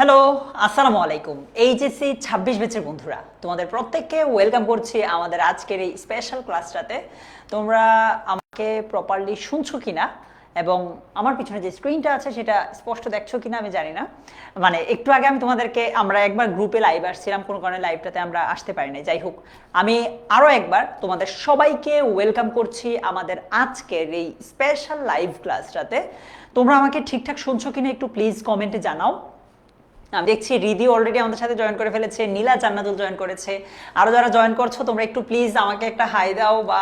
Hello, আসসালামু আলাইকুম। HSC 26 ব্যাচের বন্ধুরা, তোমাদের প্রত্যেককে ওয়েলকাম করছি আমাদের আজকের এই স্পেশাল ক্লাসটাতে। তোমরা আমাকে প্রপারলি শুনছো কিনা এবং আমার পিছনে যে স্ক্রিনটা আছে সেটা স্পষ্ট দেখছো কিনা আমি জানি না। মানে একটু আগে আমরা একবার গ্রুপে লাইভ আসছিলাম, কোনো কারণে লাইভটাতে আমরা আসতে পারি না। যাই হোক, আমি আরও একবার তোমাদের সবাইকে ওয়েলকাম করছি আমাদের আজকের এই স্পেশাল লাইভ ক্লাসটাতে। তোমরা আমাকে ঠিকঠাক শুনছো কিনা একটু প্লিজ কমেন্টে জানাও। আমি দেখছি রিদি অলরেডি আমাদের সাথে জয়েন করে ফেলেছে, নীলা জান্নাতুল জয়েন করেছে। আরও যারা জয়েন করছো তোমরা একটু প্লিজ আমাকে একটা হাই দাও বা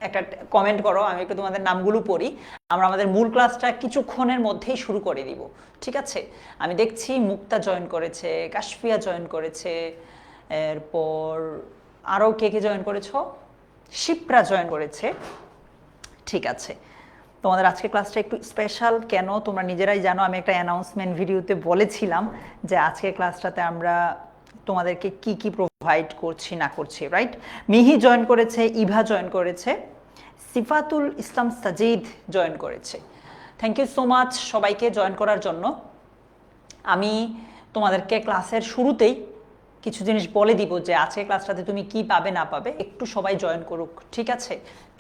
একটা কমেন্ট করো, আমি একটু তোমাদের নামগুলো পড়ি। আমরা আমাদের মূল ক্লাসটা কিছুক্ষণের মধ্যেই শুরু করে দিব, ঠিক আছে? আমি দেখছি মুক্তা জয়েন করেছে, কাশফিয়া জয়েন করেছে, এরপর আরও কে কে জয়েন করেছো, শিপ্রা জয়েন করেছে, ঠিক আছে। তোমাদের আজকে ক্লাসটা একটু স্পেশাল কেন তোমরা নিজেরাই জানো। আমি একটা অ্যানাউন্সমেন্ট ভিডিওতে বলেছিলাম যে আজকের ক্লাসটাতে আমরা তোমাদেরকে কি কি প্রোভাইড করছি না করছি, রাইট? মিহি জয়েন করেছে, ইভা জয়েন করেছে, সিফাতুল ইসলাম সাজিদ জয়েন করেছে। থ্যাংক ইউ সো মাচ সবাইকে জয়েন করার জন্য। আমি তোমাদেরকে ক্লাসের শুরুতেই কিছু জিনিস বলে দিব যে আজকে ক্লাসটাতে তুমি কি পাবে না পাবে, একটু সবাই জয়েন করুক, ঠিক আছে?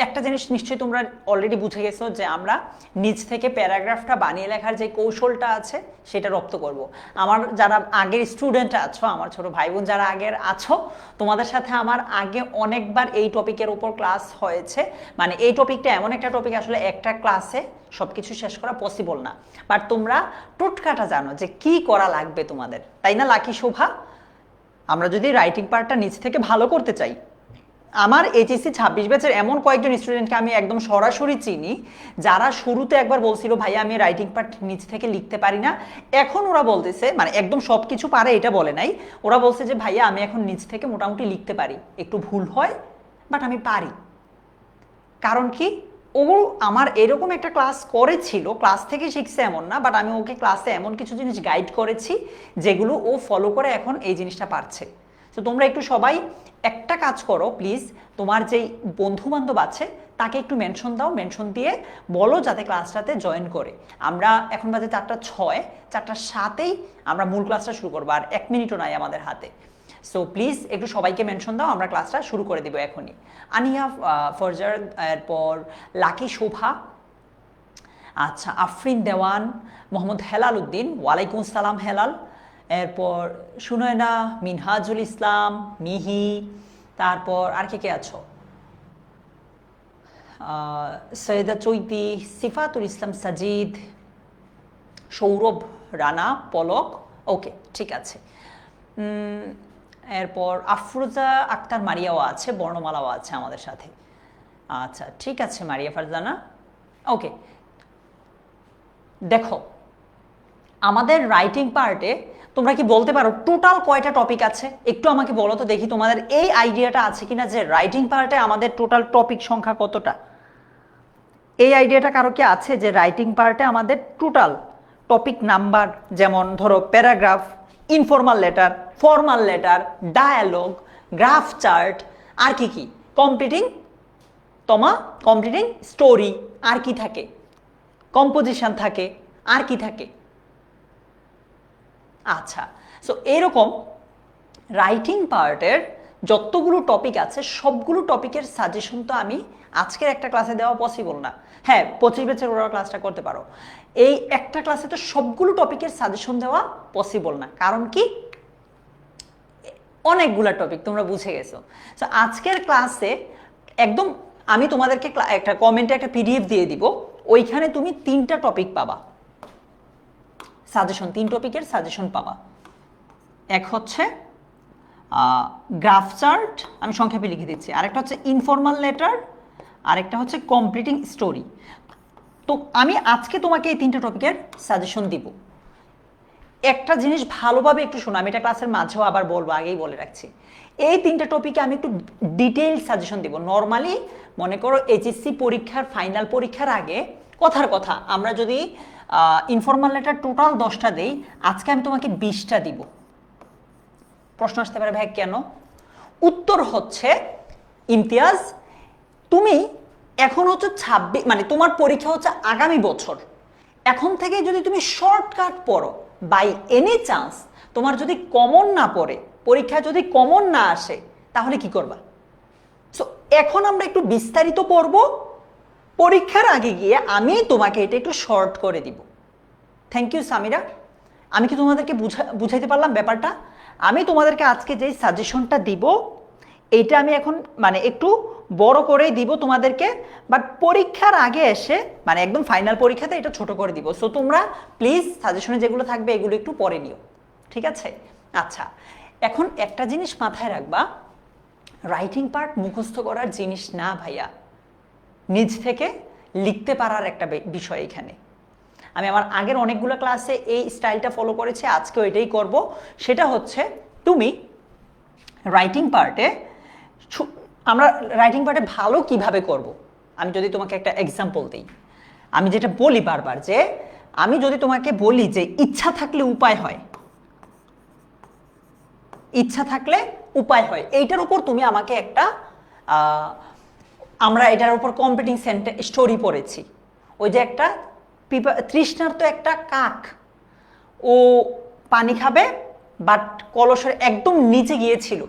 একটা জিনিস নিশ্চয়ই তোমরা অলরেডি বুঝে গেছো যে আমরা নিজ থেকে প্যারাগ্রাফটা বানিয়ে লেখার যে কৌশলটা আছে সেটা রপ্ত করব। আমার যারা আগের স্টুডেন্ট আছো, আমার ছোট ভাই বোন যারা আগের আছো, তোমাদের সাথে আমার আগে অনেকবার এই টপিকের উপর ক্লাস হয়েছে। মানে এই টপিকটা এমন একটা টপিক, আসলে একটা ক্লাসে সব কিছু শেষ করা পসিবল না, বাট তোমরা টোটকাটা জানো যে কি করা লাগবে তোমাদের, তাই না লাকি শোভা? আমরা যদি রাইটিং পার্টটা নিচ থেকে ভালো করতে চাই, আমার এইচএসসি 26 ব্যাচের এমন কয়েকজন স্টুডেন্টকে আমি একদম সরাসরি চিনি যারা শুরুতে একবার বলছিল ভাইয়া আমি রাইটিং পার্ট নিচ থেকে লিখতে পারি না। এখন ওরা বলতেছে, মানে একদম সব কিছু পারে এটা বলে নাই, ওরা বলছে যে ভাইয়া আমি এখন নিচ থেকে মোটামুটি লিখতে পারি, একটু ভুল হয় বাট আমি পারি। কারণ কি, ও আমার এরকম একটা ক্লাস করেছিল, ক্লাস থেকে শিখছে এমন না, বাট আমি ওকে ক্লাসে এমন কিছু জিনিস গাইড করেছি যেগুলো ও ফলো করে এখন এই জিনিসটা পারছে। তো তোমরা একটু সবাই একটা কাজ করো প্লিজ, তোমার যেই বন্ধু বান্ধব আছে তাকে একটু মেনশন দাও, মেনশন দিয়ে বলো যাতে ক্লাসটাতে জয়েন করে। আমরা এখন বাজে 4:06, 4:07 আমরা মূল ক্লাসটা শুরু করবো, আর 1 মিনিটও নাই আমাদের হাতে। সো প্লিজ একটু সবাইকে মেনশন দাও, আমরা ক্লাসটা শুরু করে দিব এখনই। আনিয়া ফরজার, এরপর লাকি শোভা, আচ্ছা আফরিন দেওয়ান, মোহাম্মদ হেলাল উদ্দিন, ওয়ালাইকুম সালাম হেলাল, এরপর সুনয়না, মিনহাজুল ইসলাম, মিহি, তারপর আর কে আছো, সৈয়দা চৈতি, সিফাতুল ইসলাম সাজিদ, সৌরভ রানা, পলক, ওকে ঠিক আছে। এরপর আফরোজা আক্তার মারিয়াও আছে, বর্ণমালাও আছে আমাদের সাথে। আচ্ছা ঠিক আছে মারিয়া ফারজানা, ওকে। দেখো আমাদের রাইটিং পার্টে তোমরা কি বলতে পারো টোটাল কয়টা টপিক আছে? একটু আমাকে বলো তো দেখি, তোমাদের এই আইডিয়াটা আছে কিনা যে রাইটিং পার্টে আমাদের টোটাল টপিক সংখ্যা কতটা? এই আইডিয়াটা কারো কি আছে যে রাইটিং পার্টে আমাদের টোটাল টপিক নাম্বার, যেমন ধরো paragraph, informal letter, formal letter, dialogue, graph chart, আর কি কি, কমপ্লিটিং স্টোরি, আর কি থাকে, কম্পোজিশন থাকে, আর কি থাকে? আচ্ছা, সো এরকম রাইটিং পার্টের যতগুলো টপিক আছে সবগুলো টপিকের সাজেশন তো আমি আজকের একটা ক্লাসে দেওয়া পসিবল না। হ্যাঁ 25 ব্যাচের ওরা ক্লাসটা করতে পারো, এই একটা ক্লাসে তো সবগুলো টপিকের সাজেশন দেওয়া পসিবল না। কারণ কি, অনেকগুলো টপিক তোমরা বুঝে গেছো। তো আজকের ক্লাসে একদম আমি তোমাদেরকে একটা কমেন্টে একটা পিডিএফ দিয়ে দিব, ওইখানে তুমি 3টা টপিক পাবা সাজেশন, 3 টপিকের সাজেশন পাবা। এক হচ্ছে গ্রাফ চার্ট, আমি সংক্ষেপে লিখে দিচ্ছি, আরেকটা হচ্ছে ইনফর্মাল লেটার, আরেকটা হচ্ছে কমপ্লিটিং স্টোরি। তো আমি আজকে তোমাকে এই 3টা টপিকের সাজেশন দিব। একটা জিনিস ভালোভাবে একটু শোনো, আমি এটা ক্লাসের মাঝেও আবার বলবো, আগেই বলে রাখছি, এই 3টা টপিকে আমি একটু ডিটেইল সাজেশন দিব। নর্মালি মনে করো এইচএসসি পরীক্ষার ফাইনাল পরীক্ষার আগে কথার কথা আমরা যদি ইনফর্মাল লেটার টোটাল 10টা দেই, আজকে আমি তোমাকে 20টা দিব। প্রশ্ন আসতে পারে ভাই কেন? উত্তর হচ্ছে ইমতিয়াজ, তুমি এখন হচ্ছে 26, মানে তোমার পরীক্ষা হচ্ছে আগামী বছর, এখন থেকে যদি তুমি শর্টকাট পড়ো বাই এনি চান্স তোমার যদি কমন না পড়ে, পরীক্ষায় যদি কমন না আসে, তাহলে কি করবা? সো এখন আমরা একটু বিস্তারিত পড়ব, পরীক্ষার আগে গিয়ে আমি তোমাকে এটা একটু শর্ট করে দিব। Thank you Samira. আমি কি তোমাদেরকে বুঝাইতে পারলাম ব্যাপারটা? আমি তোমাদেরকে আজকে যেই সাজেশনটা দিব এইটা আমি এখন মানে একটু বড় করেই দিব তোমাদেরকে, বাট পরীক্ষার আগে এসে মানে একদম ফাইনাল পরীক্ষাতে এটা ছোট করে দিব। সো তোমরা প্লিজ সাজেশনে যেগুলো থাকবে এগুলো একটু পরে নিও, ঠিক আছে? আচ্ছা, এখন একটা জিনিস মাথায় রাখবা, রাইটিং পার্ট মুখস্থ করার জিনিস না ভাইয়া, নিজ থেকে লিখতে পারার একটা বিষয় এখানে। আমি আমার আগের অনেকগুলো ক্লাসে এই স্টাইলটা ফলো করেছি, আজকেও এটাই করব। সেটা হচ্ছে তুমি রাইটিং পার্টে, আমরা রাইটিং পার্টে ভালো কিভাবে করব, আমি যদি তোমাকে একটা এক্সাম্পল দিই, আমি যেটা বলি বারবার, যে আমি যদি তোমাকে বলি যে ইচ্ছা থাকলে উপায় হয়, ইচ্ছা থাকলে উপায় হয়, এইটার উপর তুমি আমাকে একটা আমরা এটার উপর কম্পিটিং স্টোরি পড়েছি। ওই যে একটা তৃষ্ণার্ত একটা কাক, ও পানি খাবে বাট কলসের একদম নিচে গিয়েছিল,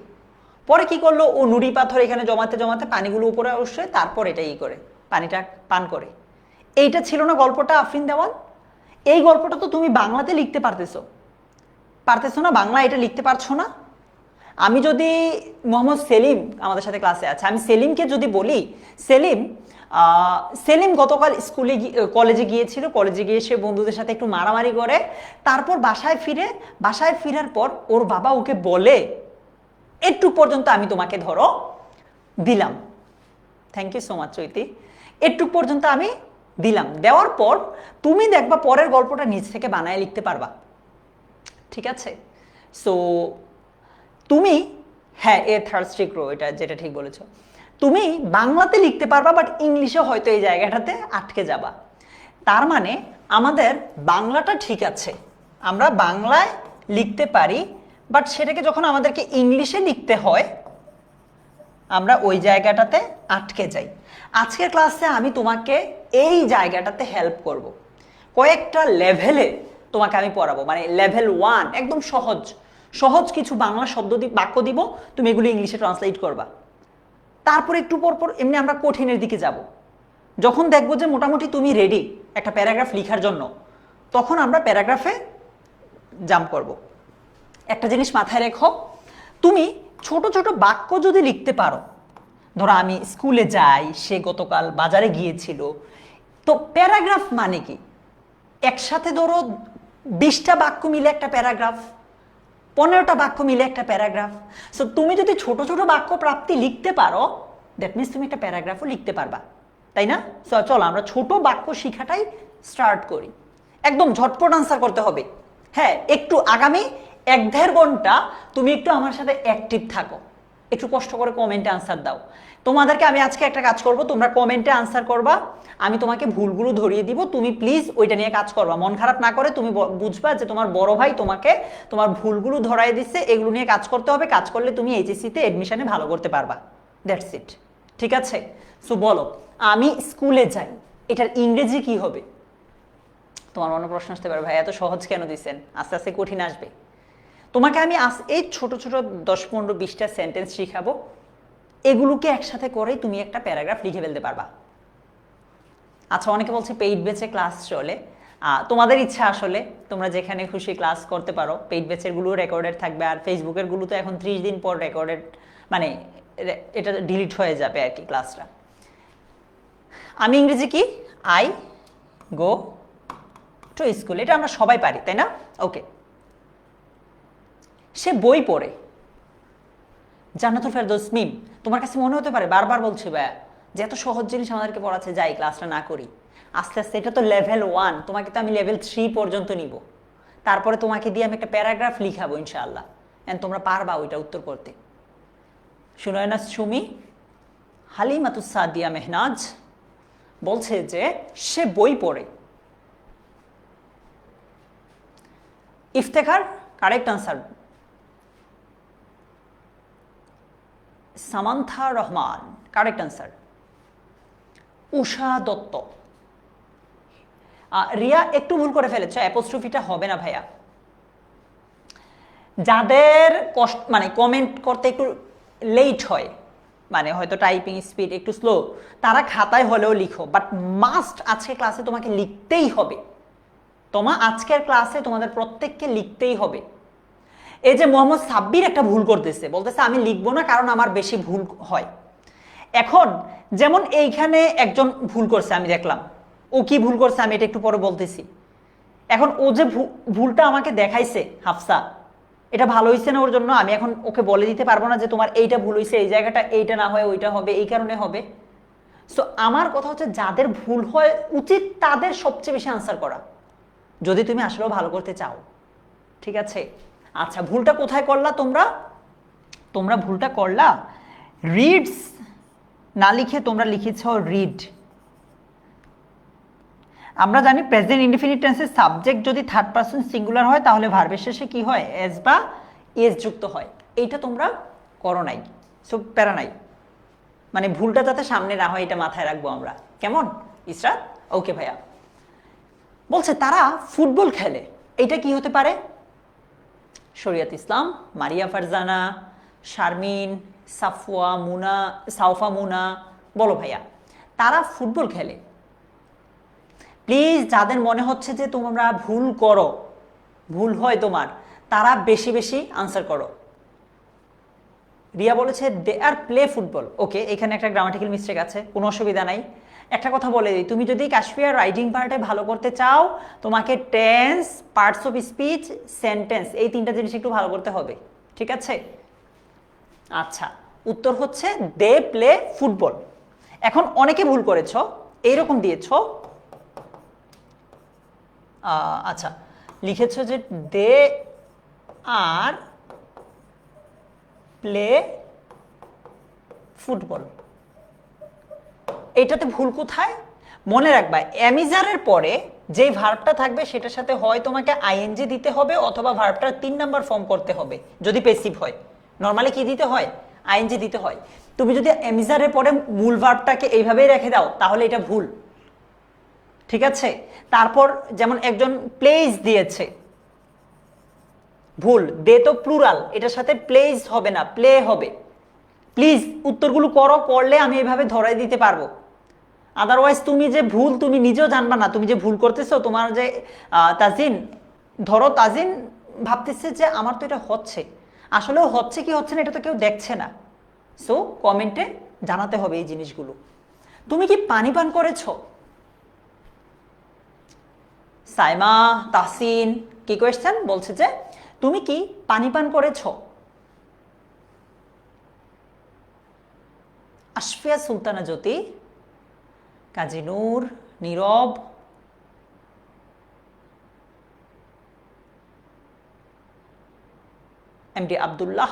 পরে কি করলো, ও নুড়ি পাথর এখানে জমাতে জমাতে পানিগুলো উপরে আসে, তারপর এটা করে পানিটা পান করে। এইটা ছিল না গল্পটা আফরিন দেওয়ান? এই গল্পটা তো তুমি বাংলাতে লিখতে পারতেছো না, বাংলা এটা লিখতে পারছো না। আমি যদি মোহাম্মদ সেলিম আমাদের সাথে ক্লাসে আছে, আমি সেলিমকে যদি বলি, সেলিম গতকাল কলেজে গিয়েছিল, কলেজে গিয়ে সে বন্ধুদের সাথে একটু মারামারি করে, তারপর বাসায় ফেরার পর ওর বাবা ওকে বলে একটু পর্যন্ত আমি তোমাকে ধরো দিলাম, থ্যাংক ইউ সো মাচ চৈতি, একটু পর্যন্ত আমি দিলাম, দেওয়ার পর তুমি দেখবা পরের গল্পটা নিজ থেকে বানায় লিখতে পারবা, ঠিক আছে? সো তুমি, হ্যাঁ এ থার্স্টিক রো, এটা যেটা ঠিক বলেছো, তুমি বাংলাতে লিখতে পারবা, বাট ইংলিশে হয়তো এই জায়গাটাতে আটকে যাবা। তার মানে আমাদের বাংলাটা ঠিক আছে, আমরা বাংলায় লিখতে পারি, বাট সেটাকে যখন আমাদেরকে ইংলিশে লিখতে হয় আমরা ওই জায়গাটাতে আটকে যাই। আজকের ক্লাসে আমি তোমাকে এই জায়গাটাতে হেল্প করব, কয়েকটা লেভেলে তোমাকে আমি পড়াবো, মানে লেভেল 1 একদম সহজ সহজ কিছু বাংলা শব্দ বাক্য দিব, তুমি এগুলো ইংলিশে ট্রান্সলেট করবা। তারপর একটু পর এমনি আমরা কঠিনের দিকে যাব, যখন দেখবো যে মোটামুটি তুমি রেডি একটা প্যারাগ্রাফ লেখার জন্য, তখন আমরা প্যারাগ্রাফে জাম্প করব। একটা জিনিস মাথায় রেখো, তুমি ছোট ছোট বাক্য যদি লিখতে পারো, ধরো আমি স্কুলে যাই, সে গতকাল বাজারে গিয়েছিল, তো প্যারাগ্রাফ মানে কি, একসাথে ধরো 20টা বাক্য মিলে একটা প্যারাগ্রাফ, 15টা বাক্য মিলে একটা প্যারাগ্রাফ। সো তুমি যদি ছোট ছোট বাক্য প্রাপ্তি লিখতে পারো, দ্যাট মিনস তুমি একটা প্যারাগ্রাফও লিখতে পারবা, তাই না? সো চলো আমরা ছোট বাক্য শিখাটাই স্টার্ট করি। একদম ঝটপট আনসার করতে হবে। হ্যাঁ, একটু আগামী 1-1.5 ঘন্টা তুমি একটু আমার সাথে অ্যাক্টিভ থাকো, একটু কষ্ট করে কমেন্টে আনসার দাও। তোমাদেরকে আমি আজকে একটা কাজ করব, তোমরা কমেন্টে আনসার করবা, আমি তোমাকে ভুলগুলো ধরিয়ে দিব, তুমি প্লিজ ওইটা নিয়ে কাজ করবা, মন খারাপ না করে তুমি বুঝবা যে তোমার বড় ভাই তোমাকে তোমার ভুলগুলো ধরাই দিচ্ছে, এগুলো নিয়ে কাজ করতে হবে, কাজ করলে তুমি এইচএসসিতে এডমিশনে ভালো করতে পারবা, দ্যাটস ইট, ঠিক আছে? সো বলো, আমি স্কুলে যাই, এটার ইংরেজি কি হবে? তোমার মনে প্রশ্ন আসতে পারে, ভাই এত সহজ কেন দিচ্ছেন, আস্তে আস্তে কঠিন আসবে। তোমাকে আমি এই ছোট ছোট 10-15-20টা সেন্টেন্স শিখাবো, এগুলোকে একসাথে করেই তুমি একটা প্যারাগ্রাফ লিখে ফেলতে পারবা। আচ্ছা, অনেকে বলছে পেইড ব্যাচে ক্লাস চলে, তোমাদের ইচ্ছা, আসলে তোমরা যেখানে খুশি ক্লাস করতে পারো, পেইড ব্যাচের গুলো রেকর্ডেড থাকবে, আর ফেসবুকের গুলো তো এখন 30 দিন পর রেকর্ডেড, মানে এটা ডিলিট হয়ে যাবে আর কি ক্লাসটা। আমি ইংরেজি কি, আই গো টু স্কুল, এটা আমরা সবাই পারি, তাই না? ওকে, সে বই পড়ে, জান্নাতুল ফেরদৌস মিম। তোমার কাছে মনে হতে পারে বারবার বলছি ভাইয়া যে এত সহজ জিনিস আমাদেরকে পড়াচ্ছে, যাই ক্লাসটা না করি, আস্তে আস্তে, এটা তো লেভেল 1, তোমাকে তো আমি লেভেল 3 পর্যন্ত নিব, তারপরে তোমাকে দিয়ে আমি একটা প্যারাগ্রাফ লিখাবো ইনশাআল্লাহ, এন্ড তোমরা পারবা ওইটা উত্তর করতে। সুনয়না সুমি হালিমাতুস সাদিয়া মেহনাজ বলছে যে সে বই পড়ে। Iftekhar correct answer, Samantha Rahman correct answer, Usha Dutta, Riya একটু ভুল করে ফেলেছ, অ্যাপোস্ট্রফিটা হবে না ভাইয়া, যাদের কষ্ট মানে কমেন্ট করতে একটু লেট হয়, মানে হয়তো টাইপিং স্পিড একটু স্লো, তারা খাতায় হলেও লিখো, বাট মাস্ট আজকের ক্লাসে তোমাকে লিখতেই হবে। আজকের ক্লাসে তোমাদের প্রত্যেককে লিখতেই হবে। এই যে মোহাম্মদ সাব্বির একটা ভুল করতেছে, বলতেছে আমি লিখবো না কারণ আমার বেশি ভুল হয়। এখন যেমন এইখানে একজন ভুল করছে, আমি দেখলাম ও কি ভুল করছে আমি এটা একটু পরে বলতেছি। এখন ও যে ভুলটা আমাকে দেখাইছে হাফসা, এটা ভালো হয়েছে না ওর জন্য, আমি এখন ওকে বলে দিতে পারবো না যে তোমার এইটা ভুল হয়েছে, এই জায়গাটা এইটা না হয় ওইটা হবে, এই কারণে হবে। সো আমার কথা হচ্ছে যাদের ভুল হয় উচিত তাদের সবচেয়ে বেশি আনসার করা, যদি তুমি আসলেও ভালো করতে চাও, ঠিক আছে? আচ্ছা, ভুলটা কোথায় করলা তোমরা ভুলটা করলা রিডস না লিখে তোমরা লিখেছ রিড। আমরা জানি প্রেজেন্ট ইনডিফিনিট টেন্সের সাবজেক্ট যদি থার্ড পারসন সিঙ্গুলার হয় তাহলে ভার্বের শেষে কি হয়, এস বা এস যুক্ত হয়। এইটা তোমরা করো নাই, সো প্যারা নাই, মানে ভুলটা যাতে সামনে না হয় এটা মাথায় রাখবো আমরা, কেমন ইসরাত? ওকে ভাইয়া। বলছে তারা ফুটবল খেলে, এটা কি হতে পারে? শরিয়ত ইসলাম, মারিয়া ফারজানা, শারমিন, সাউফা মুনা, বলো ভাইয়া। তারা ফুটবল খেলে। প্লিজ যাদের মনে হচ্ছে যে তোমরা ভুল করো, ভুল হয় তোমার, তারা বেশি বেশি আনসার করো। রিয়া বলেছে দে আর প্লে ফুটবল। ওকে, এখানে একটা গ্রামাটিক্যাল মিস্টেক আছে, কোনো অসুবিধা নাই। একটা কথা বলে দিই, তুমি যদি কাশফিয়ার রাইটিং পার্টে ভালো করতে চাও তোমাকে tense, parts of speech, sentence এই তিনটা জিনিস একটু ভালো করতে হবে, ঠিক আছে? আচ্ছা, উত্তর হচ্ছে দে প্লে ফুটবল। এখন অনেকে ভুল করেছ, এইরকম দিয়েছ, আচ্ছা লিখেছ যে দে আর প্লে ফুটবল। এটাতে ভুল কোথায়? মনে রাখবা অ্যামিজারের পরে যে ভার্বটা থাকবে সেটার সাথে হয় তোমাকে আইএনজি দিতে হবে অথবা ভার্বটার 3 নাম্বার ফর্ম করতে হবে যদি প্যাসিভ হয়। নরমালি কি দিতে হয়? আইএনজি দিতে হয়। তুমি যদি অ্যামিজারের পরে মূল ভার্বটাকে এইভাবেই রেখে দাও তাহলে এটা ভুল, ঠিক আছে? তারপর যেমন একজন প্লেস দিয়েছে, ভুল। দে তো প্লুরাল, এটার সাথে প্লেস হবে না, প্লে হবে। প্লিজ উত্তরগুলো করলে আমি এইভাবে ধরাই দিতে পারবো। আদারওয়াইজ তুমি যে ভুল তুমি নিজেও জানবা না, তুমি যে ভুল করতেছো। তোমার যে তাজিন, ধরো তাজিন ভাবতেছে যে আমার তো এটা হচ্ছে, আসলেও হচ্ছে কি হচ্ছে না এটা তো কেউ দেখছে না। সো কমেন্টে জানাতে হবে এই জিনিসগুলো। তুমি কি পানি পান করেছো? সাইমা তাসিন কি কোয়েশ্চেন বলছে যে তুমি কি পানি পান করেছো? আশফিয়া সুলতানা জ্যোতি, কাজী নূর, নীরব, এমডি আব্দুল্লাহ,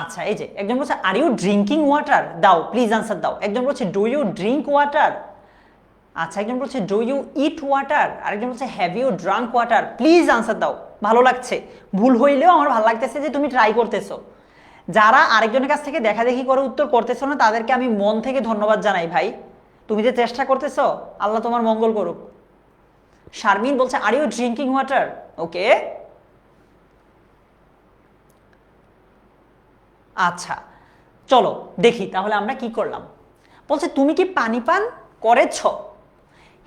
আচ্ছা এই যে একজন বলছে আর ইউ ড্রিঙ্কিং ওয়াটার, দাও প্লিজ আনসার দাও। একজন বলছে ডু ইউ ড্রিঙ্ক ওয়াটার। আচ্ছা, একজন বলছে ডু ইউ ইট ওয়াটার, আরেকজন বলছে have you drank water. Please answer দাও, ভালো লাগছে। ভুল হইলেও আমার ভালো লাগতেছে যে তুমি ট্রাই করতেছো। যারা আরেকজনের কাছ থেকে দেখা দেখি করে উত্তর করতেছো না তাদেরকে আমি মন থেকে ধন্যবাদ জানাই ভাই, তুমি যে চেষ্টা করতেছো, আল্লাহ তোমার মঙ্গল করুক। শারমিন বলছে আর ইউ ড্রিঙ্কিং ওয়াটার। ওকে, আচ্ছা চলো দেখি তাহলে আমরা কি করলাম। বলছে তুমি কি পানি পান করেছ?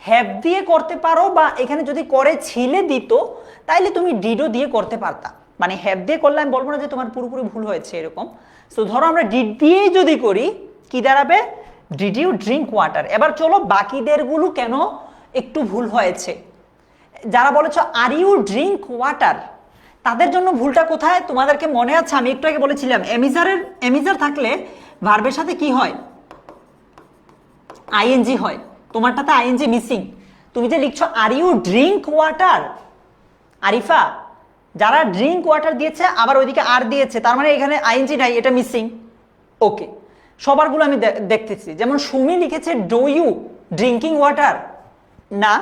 হ্যাভ দিয়ে করতে পারো, বা এখানে যদি করেছিলে দিত তাইলে তুমি ডিডও দিয়ে করতে পারতা। মানে হ্যাভ দিয়ে করলে আমি বলবো না যে তোমার পুরোপুরি ভুল হয়েছে এরকম। সো ধরো আমরা ডিড দিয়েই যদি করি কি দাঁড়াবে, ডিড ইউ ড্রিঙ্ক ওয়াটার। এবার চলো বাকিদেরগুলো কেন একটু ভুল হয়েছে। যারা বলেছ আর ইউ ড্রিঙ্ক ওয়াটার, তাদের জন্য ভুলটা কোথায় তোমাদেরকে মনে আছে? আমি একটু আগে বলেছিলাম এমিজার থাকলে ভার্বের সাথে কি হয়, আইএনজি হয়। তোমারটাতে আইএনজি মিসিং। তুমি যে লিখছো are you drink water, Arifa যারা ড্রিঙ্ক ওয়াটার দিয়েছে আবার ওইদিকে আর দিয়েছে, তার মানে এখানে আইএনজি নাই, এটা মিসিং। ওকে, সবারগুলো আমি দেখতেছি। যেমন সুমি লিখেছে ডু ইউ ড্রিঙ্কিং ওয়াটার, না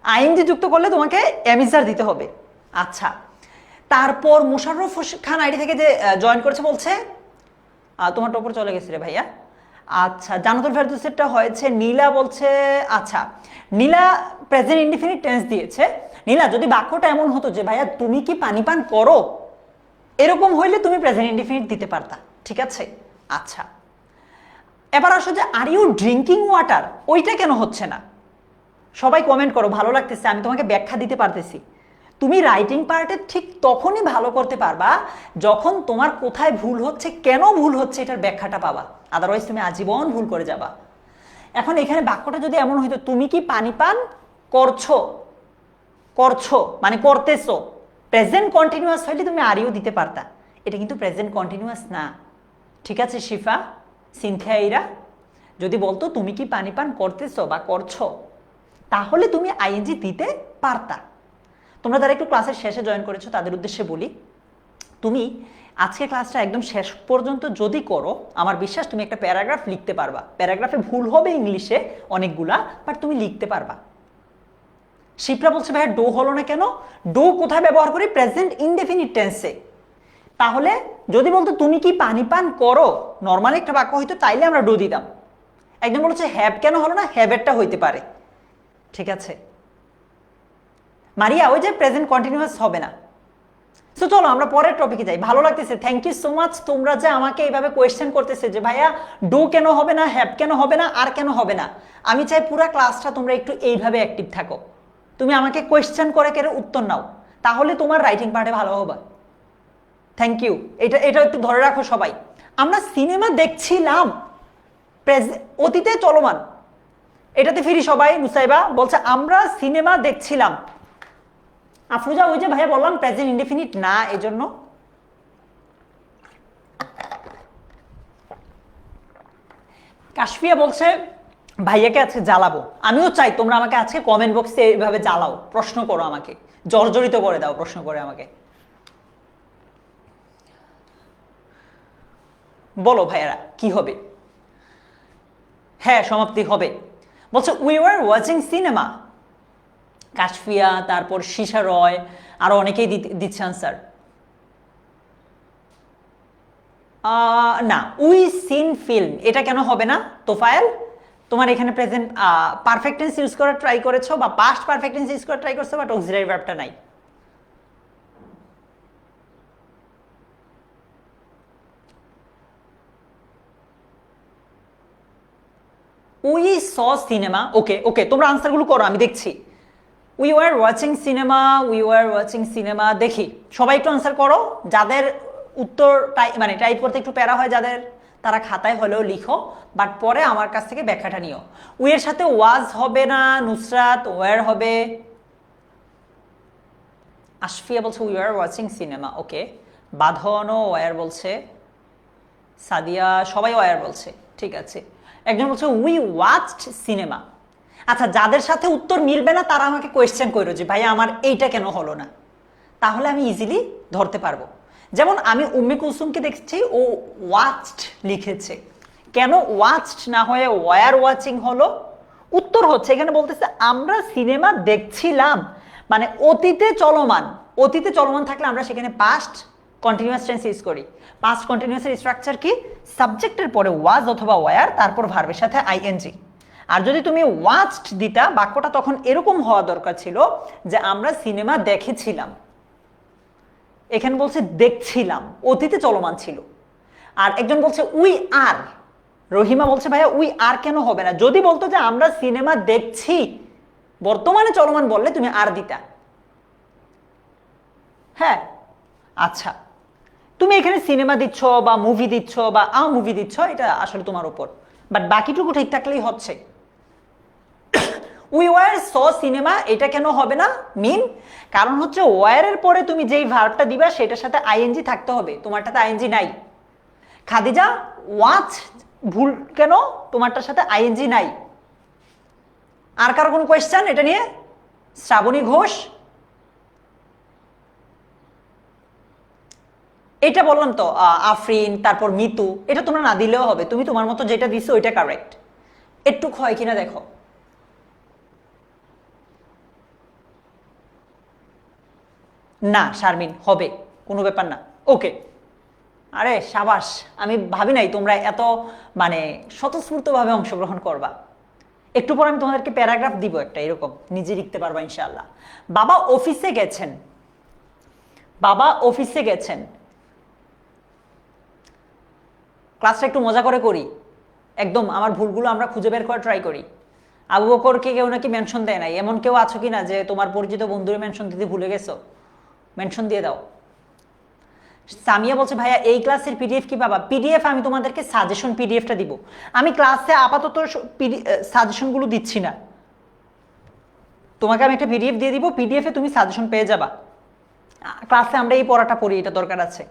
আইএনজি যুক্ত করলে তোমাকে এমিজার দিতে হবে। আচ্ছা, তারপর মুশাররফ খান আইডি থেকে যে জয়েন করেছে বলছে তোমার টপর চলে গেছে রে ভাইয়া। আচ্ছা, জান্নাতুল ফেরদৌসেরটা হয়েছে। নীলা বলছে, আচ্ছা নীলা প্রেজেন্ট ইনডিফিনিট টেন্স দিয়েছে। নীলা, যদি বাক্যটা এমন হতো যে ভাইয়া তুমি কি পানি পান করো, এরকম হইলে তুমি প্রেজেন্ট ইনডিফিনিট দিতে পারতা, ঠিক আছে। আচ্ছা, এবার আসো যে আর ইউ ড্রিঙ্কিং ওয়াটার, ওইটা কেন হচ্ছে না? সবাই কমেন্ট করো, ভালো লাগতেছে, আমি তোমাকে ব্যাখ্যা দিতে পারতেছি। তুমি রাইটিং পার্টে ঠিক তখনই ভালো করতে পারবা যখন তোমার কোথায় ভুল হচ্ছে, কেন ভুল হচ্ছে এটার ব্যাখ্যাটা পাবা, আদারওয়াইজ তুমি আজীবন ভুল করে যাবা। এখন এখানে বাক্যটা যদি এমন হইতো তুমি কি পানি পান করছো, করছো মানে করতেছো, প্রেজেন্ট কন্টিনিউয়াস হইলে তুমি আর ইউ দিতে পারতা। এটা কিন্তু প্রেজেন্ট কন্টিনিউয়াস না, ঠিক আছে শিফা, সিনথিয়া, ইরা। যদি বলতো তুমি কি পানি পান করতেছো বা করছো, তাহলে তুমি আইএনজি দিতে পারতা। তোমরা যারা একটু ক্লাসের শেষে জয়েন করেছো তাদের উদ্দেশ্যে বলি, তুমি আজকে ক্লাসটা একদম শেষ পর্যন্ত যদি করো, আমার বিশ্বাস তুমি একটা প্যারাগ্রাফ লিখতে পারবা। প্যারাগ্রাফে ভুল হবে ইংলিশে অনেকগুলা, বাট তুমি লিখতে পারবা। শিপ্রা বলছে ভাইয়া ডো হলো না কেন? ডো কোথায় ব্যবহার করি? প্রেজেন্ট ইনডেফিনিট টেন্সে। তাহলে যদি বলতো তুমি কি পানি পান করো, নর্মাল একটা বাক্য হইতো, তাইলে আমরা ডো দিতাম। একজন বলেছে হ্যাভ কেন হলো না? হ্যাভেরটা হইতে পারে, ঠিক আছে। মারিয়া, ওই যে প্রেজেন্ট কন্টিনিউয়াস হবে না। সো চলো আমরা পরের টপিকে যাই। ভালো লাগতেছে, থ্যাংক ইউ সো মাচ তোমরা যে আমাকে এইভাবে কোয়েশ্চেন করতেছে যে ভাইয়া ডু কেন হবে না, হ্যাভ কেন হবে না, আর কেন হবে না। আমি চাই পুরো ক্লাসটা তোমরা একটু এইভাবে অ্যাক্টিভ থাকো, তুমি আমাকে কোয়েশ্চেন করে কেন উত্তর নাও, তাহলে তোমার রাইটিং পার্টে ভালো হবে। থ্যাংক ইউ, এটা এটা একটু ধরে রাখো সবাই। আমরা সিনেমা দেখছিলাম, অতীতে চলমান, এটাতে ফিরি সবাই। মুসাইবা বলছে আমরা সিনেমা দেখছিলাম। আফরুজা, ওই যে ভাইয়া বললাম প্রেজেন্ট ইনডেফিনিট না, এজন্য। কাশফিয়া বলছে ভাইয়াকে আজকে জ্বালাবো। আমিও চাই তোমরা আমাকে আজকে কমেন্ট বক্সে এইভাবে জ্বালাও, প্রশ্ন করো, আমাকে জর্জরিত করে দাও প্রশ্ন করে আমাকে। বলো ভাইয়ারা কি হবে? হ্যাঁ, সমাপ্তি হবে। বলছে we were watching cinema. Kashfia, তারপর শিশা রয়, আরো অনেকেই দিচ্ছে আনসার। না, উই সিন ফিল্ম, এটা কেন হবে না? তোফায়েল, তোমার এখানে প্রেজেন্ট পারফেক্ট টেন্স ইউজ করার ট্রাই করেছো বা পাস্ট পারফেক্ট টেন্স ইউজ করার ট্রাই করছো, বাট অক্সিলারি ভার্বটা নাই। উই স সিনেমা, ওকে ওকে, তোমরা আনসারগুলো করো, আমি দেখছি। We were watching cinema, we were watching cinema, দেখি সবাই একটু আনসার করো। যাদের উত্তর মানে টাইপ করতে একটু প্যারা হয় যাদের, তারা খাতায় হলেও লিখো, বাট পরে আমার কাছ থেকে ব্যাখ্যাটা নিও। উই এর সাথে ওয়াজ হবে না, নুসরাত ওয়ার হবে। আশফিয়া বলছে we are watching cinema, okay. বাঁধনও ওয়ার বলছে, সাদিয়া, সবাই ওয়ার বলছে, ঠিক আছে। একজন বলছে উই ওয়াচড সিনেমা। আচ্ছা, যাদের সাথে উত্তর মিলবে না তারা আমাকে কোয়েশ্চেন করো যে ভাইয়া আমার এইটা কেন হলো না, তাহলে আমি ইজিলি ধরতে পারবো। যেমন আমি উম্মে কুলসুমকে দেখছি, ও ওয়াচড লিখেছে, কেন ওয়াচড না হয়ে ওয়ার ওয়াচিং হলো? উত্তর হচ্ছে এখানে বলতেছে আমরা সিনেমা দেখছিলাম, মানে অতীতে চলমান। অতীতে চলমান থাকলে আমরা সেখানে পাস্ট কন্টিনিউয়াস টেন্স ইউজ করি। পাস্ট কন্টিনিউয়াসের স্ট্রাকচার কি? সাবজেক্টের পরে ওয়াজ অথবা ওয়ার, তারপর ভার্বের সাথে আইএনজি। আর যদি তুমি ওয়াচড দিতা, বাক্যটা তখন এরকম হওয়া দরকার ছিল যে আমরা সিনেমা দেখেছিলাম। এখানে বলছে দেখছিলাম, অতীতে চলমান ছিল। আর একজন বলছে উই আর, রহিমা বলছে ভাইয়া উই আর কেন হবে না? যদি বলতো যে আমরা সিনেমা দেখছি, বর্তমানে চলমান বললে তুমি আর দিতা। হ্যাঁ, আচ্ছা, তুমি এখানে সিনেমা দিচ্ছ বা মুভি দিচ্ছ বা মুভি দিচ্ছ, এটা আসলে তোমার উপর, বাট বাকিটুকু ঠিক থাকলেই হচ্ছে। উই ওয়ার স সিনেমা, এটা কেন হবে না? মিন, কারণ হচ্ছে ওয়ারের পরে তুমি যেই ভার্বটা দিবা সেটার সাথে আইএনজি থাকতে হবে, তোমারটাতে আইএনজি নাই। খাদিজা, ওয়াচ ভুল কেন? তোমারটার সাথে আইএনজি নাই। আর কারো কোন কোয়েশ্চেন এটা নিয়ে? শ্রাবণী ঘোষ, এটা বললাম তো, আফরিন, তারপর মিতু, এটা তোমরা না দিলেও হবে, তুমি তোমার মতো যেটা দিছো ওইটা কারেক্ট। একটু হয় কিনা দেখো। না শারমিন, হবে, কোনো ব্যাপার না, ওকে। আরে সাবাস, আমি ভাবি নাই তোমরা এত মানে স্বতঃস্ফূর্তভাবে অংশগ্রহণ করবা। একটু পর আমি তোমাদেরকে প্যারাগ্রাফ দিব একটা, এরকম নিজে লিখতে পারবা ইনশাআল্লাহ। বাবা অফিসে গেছেন, বাবা অফিসে গেছেন। ক্লাসটা একটু মজা করে করি, একদম আমার ভুলগুলো আমরা খুঁজে বের করে ট্রাই করি। আবু বকরকে কেউ নাকি মেনশন দেয় নাই, এমন কেউ আছো কি না যে তোমার পরিচিত বন্ধুরে মেনশন দিতে ভুলে গেছো? মেনশন দিয়ে দাও। সামিয়া বলছে ভাইয়া এই ক্লাসের পিডিএফ কি পাবা? পিডিএফ আমি তোমাদেরকে সাজেশন পিডিএফটা দিব। আমি ক্লাসে আপাতত সাজেশনগুলো দিচ্ছি না, তোমাকে আমি একটা পিডিএফ দিয়ে দিব, পিডিএফে তুমি সাজেশন পেয়ে যাবা। ক্লাসে আমরা এই পড়াটা পড়ি, এটা দরকার আছে।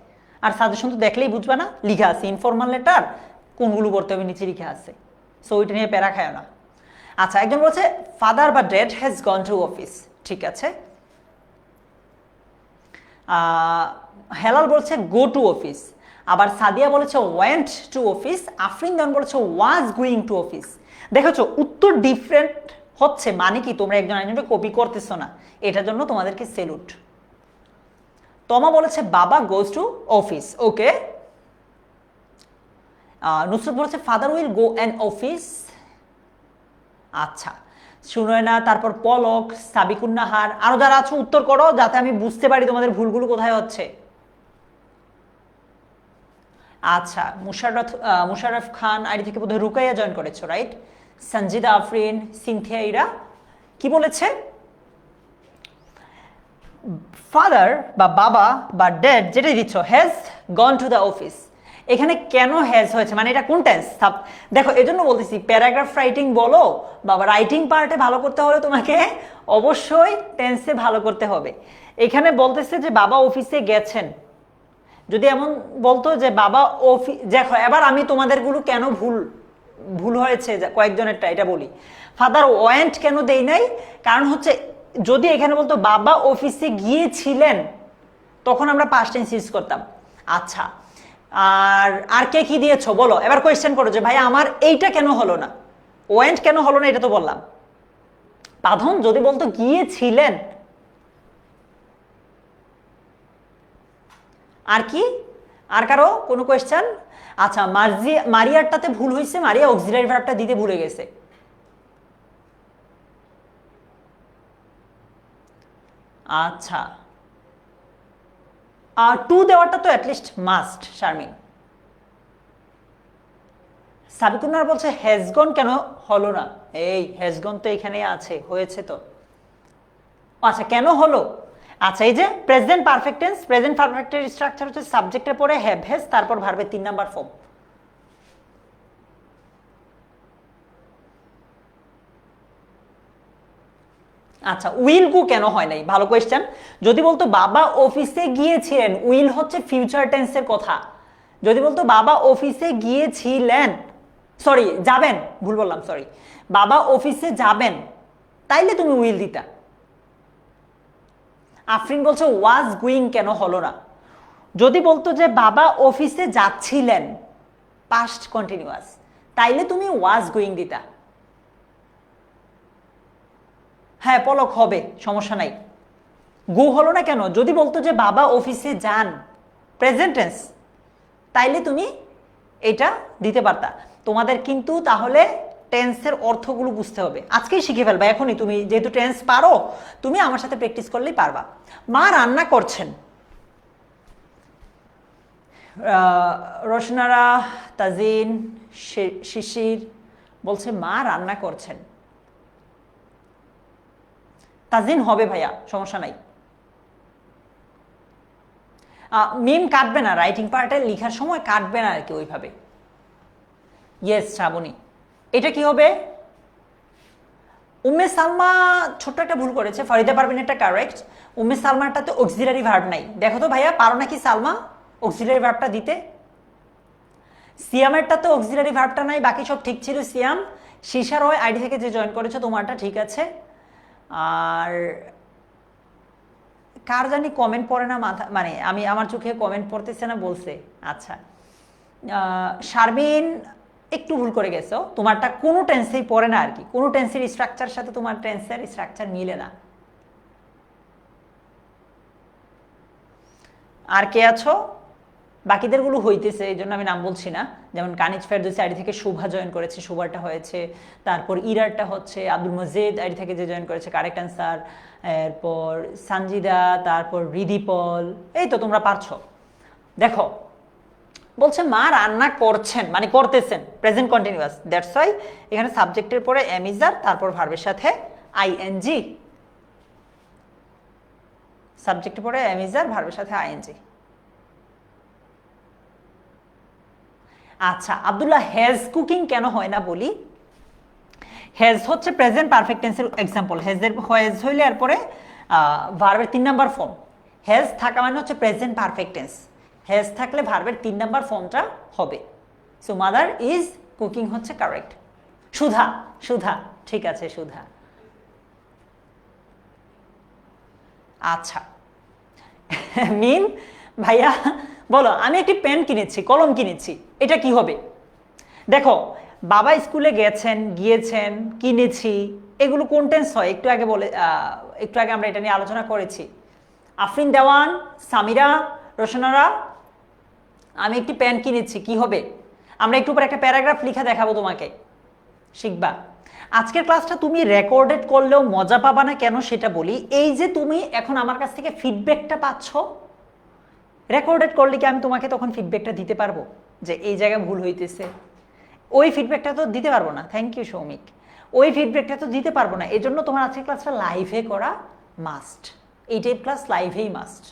আর সাজেশন তো দেখলেই বুঝবা না, লিখা আছে ইনফরমাল লেটার কোনগুলো করতে হবে নিচে লিখা আছে, সো ওইটা নিয়ে প্যারা খায় না। আচ্ছা, একজন বলছে ফাদার বা dad has gone to office, ঠিক আছে। হেলাল বলছে গো টু অফিস, আবার সাদিয়া বলেছে ওয়েন্ট টু অফিস, আফরিন দেওয়ান বলেছে ওয়াজ গোয়িং টু অফিস। দেখেছো উত্তর ডিফারেন্ট হচ্ছে, মানে কি তোমরা একজন আরেকজনকে কপি করতেছো না, এটার জন্য তোমাদেরকে সেলুট। তমা বলেছে বাবা গোজ টু অফিস, ওকে। নুসরত বলেছে father will go an office, আচ্ছা। শুনোয় না, তারপর পলক, সাবিকুন্নাহার, আরো যারা আছো উত্তর করো যাতে আমি বুঝতে পারি তোমাদের ভুলগুলো কোথায় হচ্ছে। আচ্ছা, মুশাররফ খান আইডি থেকে বোধহয় রুকাইয়া জয়েন করেছো, রাইট? সঞ্জিদা আফরিন, সিনথিয়া ইরা কি বলেছে? ফাদার বা বাবা বা ড্যাড যেটাই দিচ্ছ, has gone to the office. এখানে কেন হ্যাজ হয়েছে, মানে এটা কোন টেন্স? দেখো এজন্য বলতেছি প্যারাগ্রাফ রাইটিং বলো বা রাইটিং পার্টে ভালো করতে হলে তোমাকে অবশ্যই টেন্সে ভালো করতে হবে। এখানে বলতেছে যে বাবা অফিসে গেছেন, যদি এমন বলতো যে বাবা অফিস, দেখো এবার আমি তোমাদেরগুলো কেন ভুল হয়েছে কয়েকজনেরটা এটা বলি। ফাদার ওয়েন্ট কেন দেই নাই, কারণ হচ্ছে যদি এখানে বলতো বাবা অফিসে গিয়েছিলেন তখন আমরা পাস্ট টেন্স ইউজ করতাম। আচ্ছা, আর কে কি দিয়েছো বলো, এবার কোয়েশ্চেন করো যে ভাই আমার এইটা কেন হলো না, ওয়েন্ট কেন হলো না, এটা তো বললাম। পাধন যদি বলতো গিয়েছিলেন, আর কি, আর কারো কোনো কোয়েশ্চেন? আচ্ছা, মারিয়ারটাতে ভুল হয়েছে, মারিয়া অক্সিলারি ভার্বটা দিতে ভুলে গেছে। আচ্ছা, টু দেওয়াটা তো অ্যাটলিস্ট মাস্ট। শারমিন, সাবিকুন্নার বলছে হ্যাজগন কেন হলো না? এই হ্যাজগন তো এখানে আছে, হয়েছে তো। আচ্ছা, কেন হলো? আচ্ছা, এই যে প্রেজেন্ট পারফেক্ট টেন্স, প্রেজেন্ট পারফেক্টের স্ট্রাকচার হচ্ছে সাবজেক্টের পরে হ্যাভ হ্যাজ, তারপর ভার্বের 3 নাম্বার ফর্ম। আচ্ছা, উইল গো কেন হয় নাই? ভালো কোয়েশ্চেন। যদি বলতো বাবা অফিসে গিয়েছিলেন, উইল হচ্ছে ফিউচার টেন্সের কথা। যদি বলতো বাবা অফিসে গিয়েছিলেন, সরি যাবেন, ভুল বললাম, সরি, বাবা অফিসে যাবেন, তাইলে তুমি উইল দিতা। আফরিন বলছে ওয়াজ গোয়িং কেন হলো না? যদি বলতো যে বাবা অফিসে যাচ্ছিলেন, পাস্ট কন্টিনিউয়াস, তাইলে তুমি ওয়াজ গোয়িং দিতা। হ্যাঁ পলক হবে, সমস্যা নাই। গো হলো না কেন? যদি বলতো যে বাবা অফিসে যান, প্রেজেন্ট টেন্স, তাইলে তুমি এটা দিতে পারতা। তোমাদের কিন্তু তাহলে টেন্সের অর্থগুলো বুঝতে হবে, আজকেই শিখে ফেলবা এখনই। তুমি যেহেতু টেন্স পারো, তুমি আমার সাথে প্র্যাকটিস করলেই পারবা। মা রান্না করছেন, রোশনারা, তাজিন, শিশির বলছে মা রান্না করছেন। তাজিন হবে ভাইয়া, সমস্যা নাই। মিম কাটবে না, রাইটিং পার্টে লেখার সময় কাটবে না আর কি ওইভাবে। ইয়েস শ্রাবণী, এটা কি হবে? উম্মে সালমা ছোট্ট একটা ভুল করেছে, ফরিদা পারবেন এটা কারেক্ট। উম্মে সালমাটাতে অক্সিলারি ভার্ব নাই, দেখো তো ভাইয়া পারো নাকি সালমা অক্সিলারি ভার্বটা দিতে? সিয়ামেরটাতে অক্সিলারি ভার্বটা নাই, বাকি সব ঠিক ছিল। সিয়াম, শিশা রয় আইডি থেকে যে জয়েন করেছো তোমারটা ঠিক আছে। আর কার জানি কমেন্ট পড়ে না মাথা, মানে আমি আমার চোখে কমেন্ট পড়তেছে না বলছে। আচ্ছা, শারমিন একটু ভুল করে গেছো, তোমারটা কোনো টেন্সেই পড়ে না আর কি, কোনো টেন্সের স্ট্রাকচার সাথে তোমার টেন্সের স্ট্রাকচার মিলে না। আর কে আছো? বাকিদেরগুলো হইতেছে, এই জন্য আমি নাম বলছি না। যেমন কানিজ ফেরদৌসি আইডি থেকে শুভা জয়েন করেছে, শুভারটা হয়েছে। তারপর ইরারটা হচ্ছে আব্দুল মজিদ আইডি থেকে যে জয়েন করেছে, কারেক্ট অ্যান্সার। এরপর সানজিদা, তারপর রিদিপল, এই তো তোমরা পারছো। দেখো বলছে মা রান্না করছেন, মানে করতেছেন, প্রেজেন্ট কন্টিনিউয়াস, দ্যাটস ওয়াই এখানে সাবজেক্টের পরে এম ইজ আর, তারপর ভার্বের সাথে আইএনজি। সাবজেক্টের পরে এম ইজ আর, ভার্বের সাথে আইএনজি। আচ্ছা আব্দুল্লাহ, হ্যাজ কুকিং কেন হয় না বলি। হ্যাজ হচ্ছে প্রেজেন্ট পারফেক্ট টেন্সের এক্সাম্পল। হ্যাজ হইলে এরপরে ভার্বের 3 নাম্বার ফর্ম। হ্যাজ থাকা মানে হচ্ছে প্রেজেন্ট পারফেক্ট টেন্স। হ্যাজ থাকলে ভার্বের 3 নাম্বার ফর্মটা হবে। সো মাদার ইজ কুকিং হচ্ছে কারেক্ট। সুধা, সুধা, ঠিক আছে সুধা। আচ্ছা মিম ভাইয়া বলো, আমি একটি পেন কিনেছি, কলম কিনেছি, এটা কি হবে। দেখো বাবা স্কুলে গিয়েছেন, কিনেছি, এগুলো কোন টেন্স হয় একটু আগে আমরা এটা নিয়ে আলোচনা করেছি। আফরিন দেওয়ান, সামিরা, রোশনারা, আমি একটি পেন কিনেছি, কি হবে। আমরা একটু পর একটা প্যারাগ্রাফ লিখে দেখাবো তোমাকে, শিখবা। আজকের ক্লাসটা তুমি রেকর্ডেড করলেও মজা পাবা না, কেন সেটা বলি। এই যে তুমি এখন আমার কাছ থেকে ফিডব্যাকটা পাচ্ছ, রেকর্ডেড করলে কি আমি তোমাকে তখন ফিডব্যাকটা দিতে পারবো যে এই জায়গায় ভুল হইতেছে। ওই ফিডব্যাকটা তো দিতে পারবো না। Thank you Soumik. ওই ফিডব্যাকটা তো দিতে পারবো না, এই জন্য তোমার আজকের ক্লাসটা লাইভে করা মাস্ট। এই টাইপ ক্লাস লাইভেই must.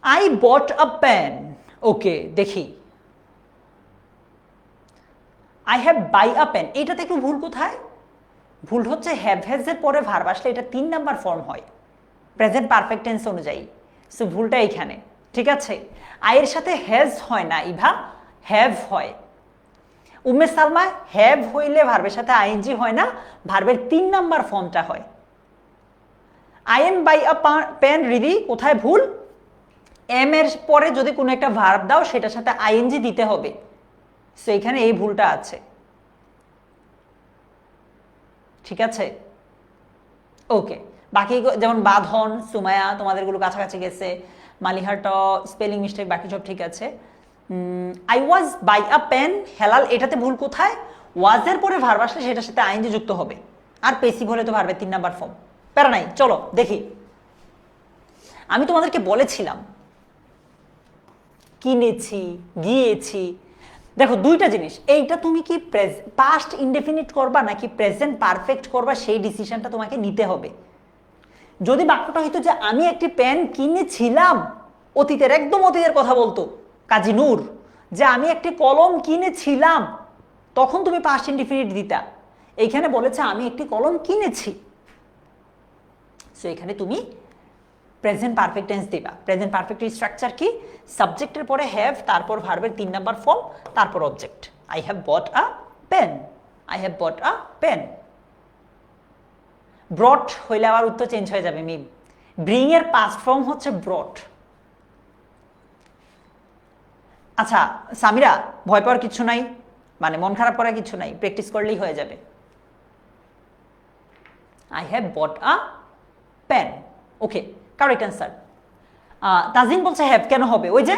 I bought a pen, okay দেখি। I have buy a pen, এইটাতে একটু ভুল কোথায়। ভুল হচ্ছে হ্যাভ হ্যাজের পরে ভার্ব আসলে এটা 3 নাম্বার ফর্ম হয় প্রেজেন্ট পারফেক্ট টেন্স অনুযায়ী। সো ভুলটা এইখানে, ঠিক আছে। আয়ের সাথে হ্যাজ হয় না ইভা, হ্যাভ হয়। উম্মে সালমা, হ্যাভ হইলে ভার্বের সাথে আইএনজি হয় না, ভার্বের 3 নাম্বার ফর্মটা হয়। I am buy a pen, Riddhi কোথায় ভুল। এম এর পরে যদি কোনো একটা ভার্ব দাও সেটার সাথে আইএনজি দিতে হবে। সো এখানে এই ভুলটা আছে, ঠিক আছে। ওকে, বাকি যেমন বাঁধন, সুমায়া, তোমাদেরগুলো কাছাকাছি গেছে। মালিহাটা স্পেলিং মিস্টেক, বাকি সব ঠিক আছে। I was buy a pen, Helal, এটাতে ভুল কোথায়। ওয়াজের পরে ভার্ব আসলে সেটার সাথে আইএনজি যুক্ত হবে, আর পেসিভ হলে তো ভার্বের 3 নাম্বার ফর্ম। প্যারা নাই, চলো দেখি। আমি তোমাদেরকে বলেছিলাম কিনেছি, গিয়েছি। দেখো দুইটা জিনিস, এইটা তুমি কি পাস্ট ইনডেফিনিট করবা নাকি প্রেজেন্ট পারফেক্ট করবা, সেই ডিসিশনটা তোমাকে নিতে হবে। যদি বাক্যটা হইতো যে আমি একটি পেন কিনেছিলাম, অতীতের, একদম অতীতের কথা বলতো কাজী নূর, যে আমি একটি কলম কিনেছিলাম, তখন তুমি পাস্ট ইনডেফিনিট দিতা। এইখানে বলেছে আমি একটি কলম কিনেছি, সো এখানে তুমি প্রেজেন্ট পারফেক্ট টেন্স দিবা। প্রেজেন্ট পারফেক্টের স্ট্রাকচার কি, সাবজেক্টের পরে হ্যাভ, তারপর ভার্বের 3 নাম্বার ফর্ম, তারপর object. I have bought a pen, I have bought a pen. Brought হইলে আবার উত্তর চেঞ্জ হয়ে যাবে মিম। ব্রিং এর পাস্ট ফর্ম হচ্ছে ব্রট। আচ্ছা সামিরা, ভয় পাওয়ার কিছু নাই, মানে মন খারাপ করার কিছু নাই, প্র্যাকটিস করলেই হয়ে যাবে। I have bought a pen, okay correct answer. Tajin বলছে হ্যাভ কেন হবে, ওই যে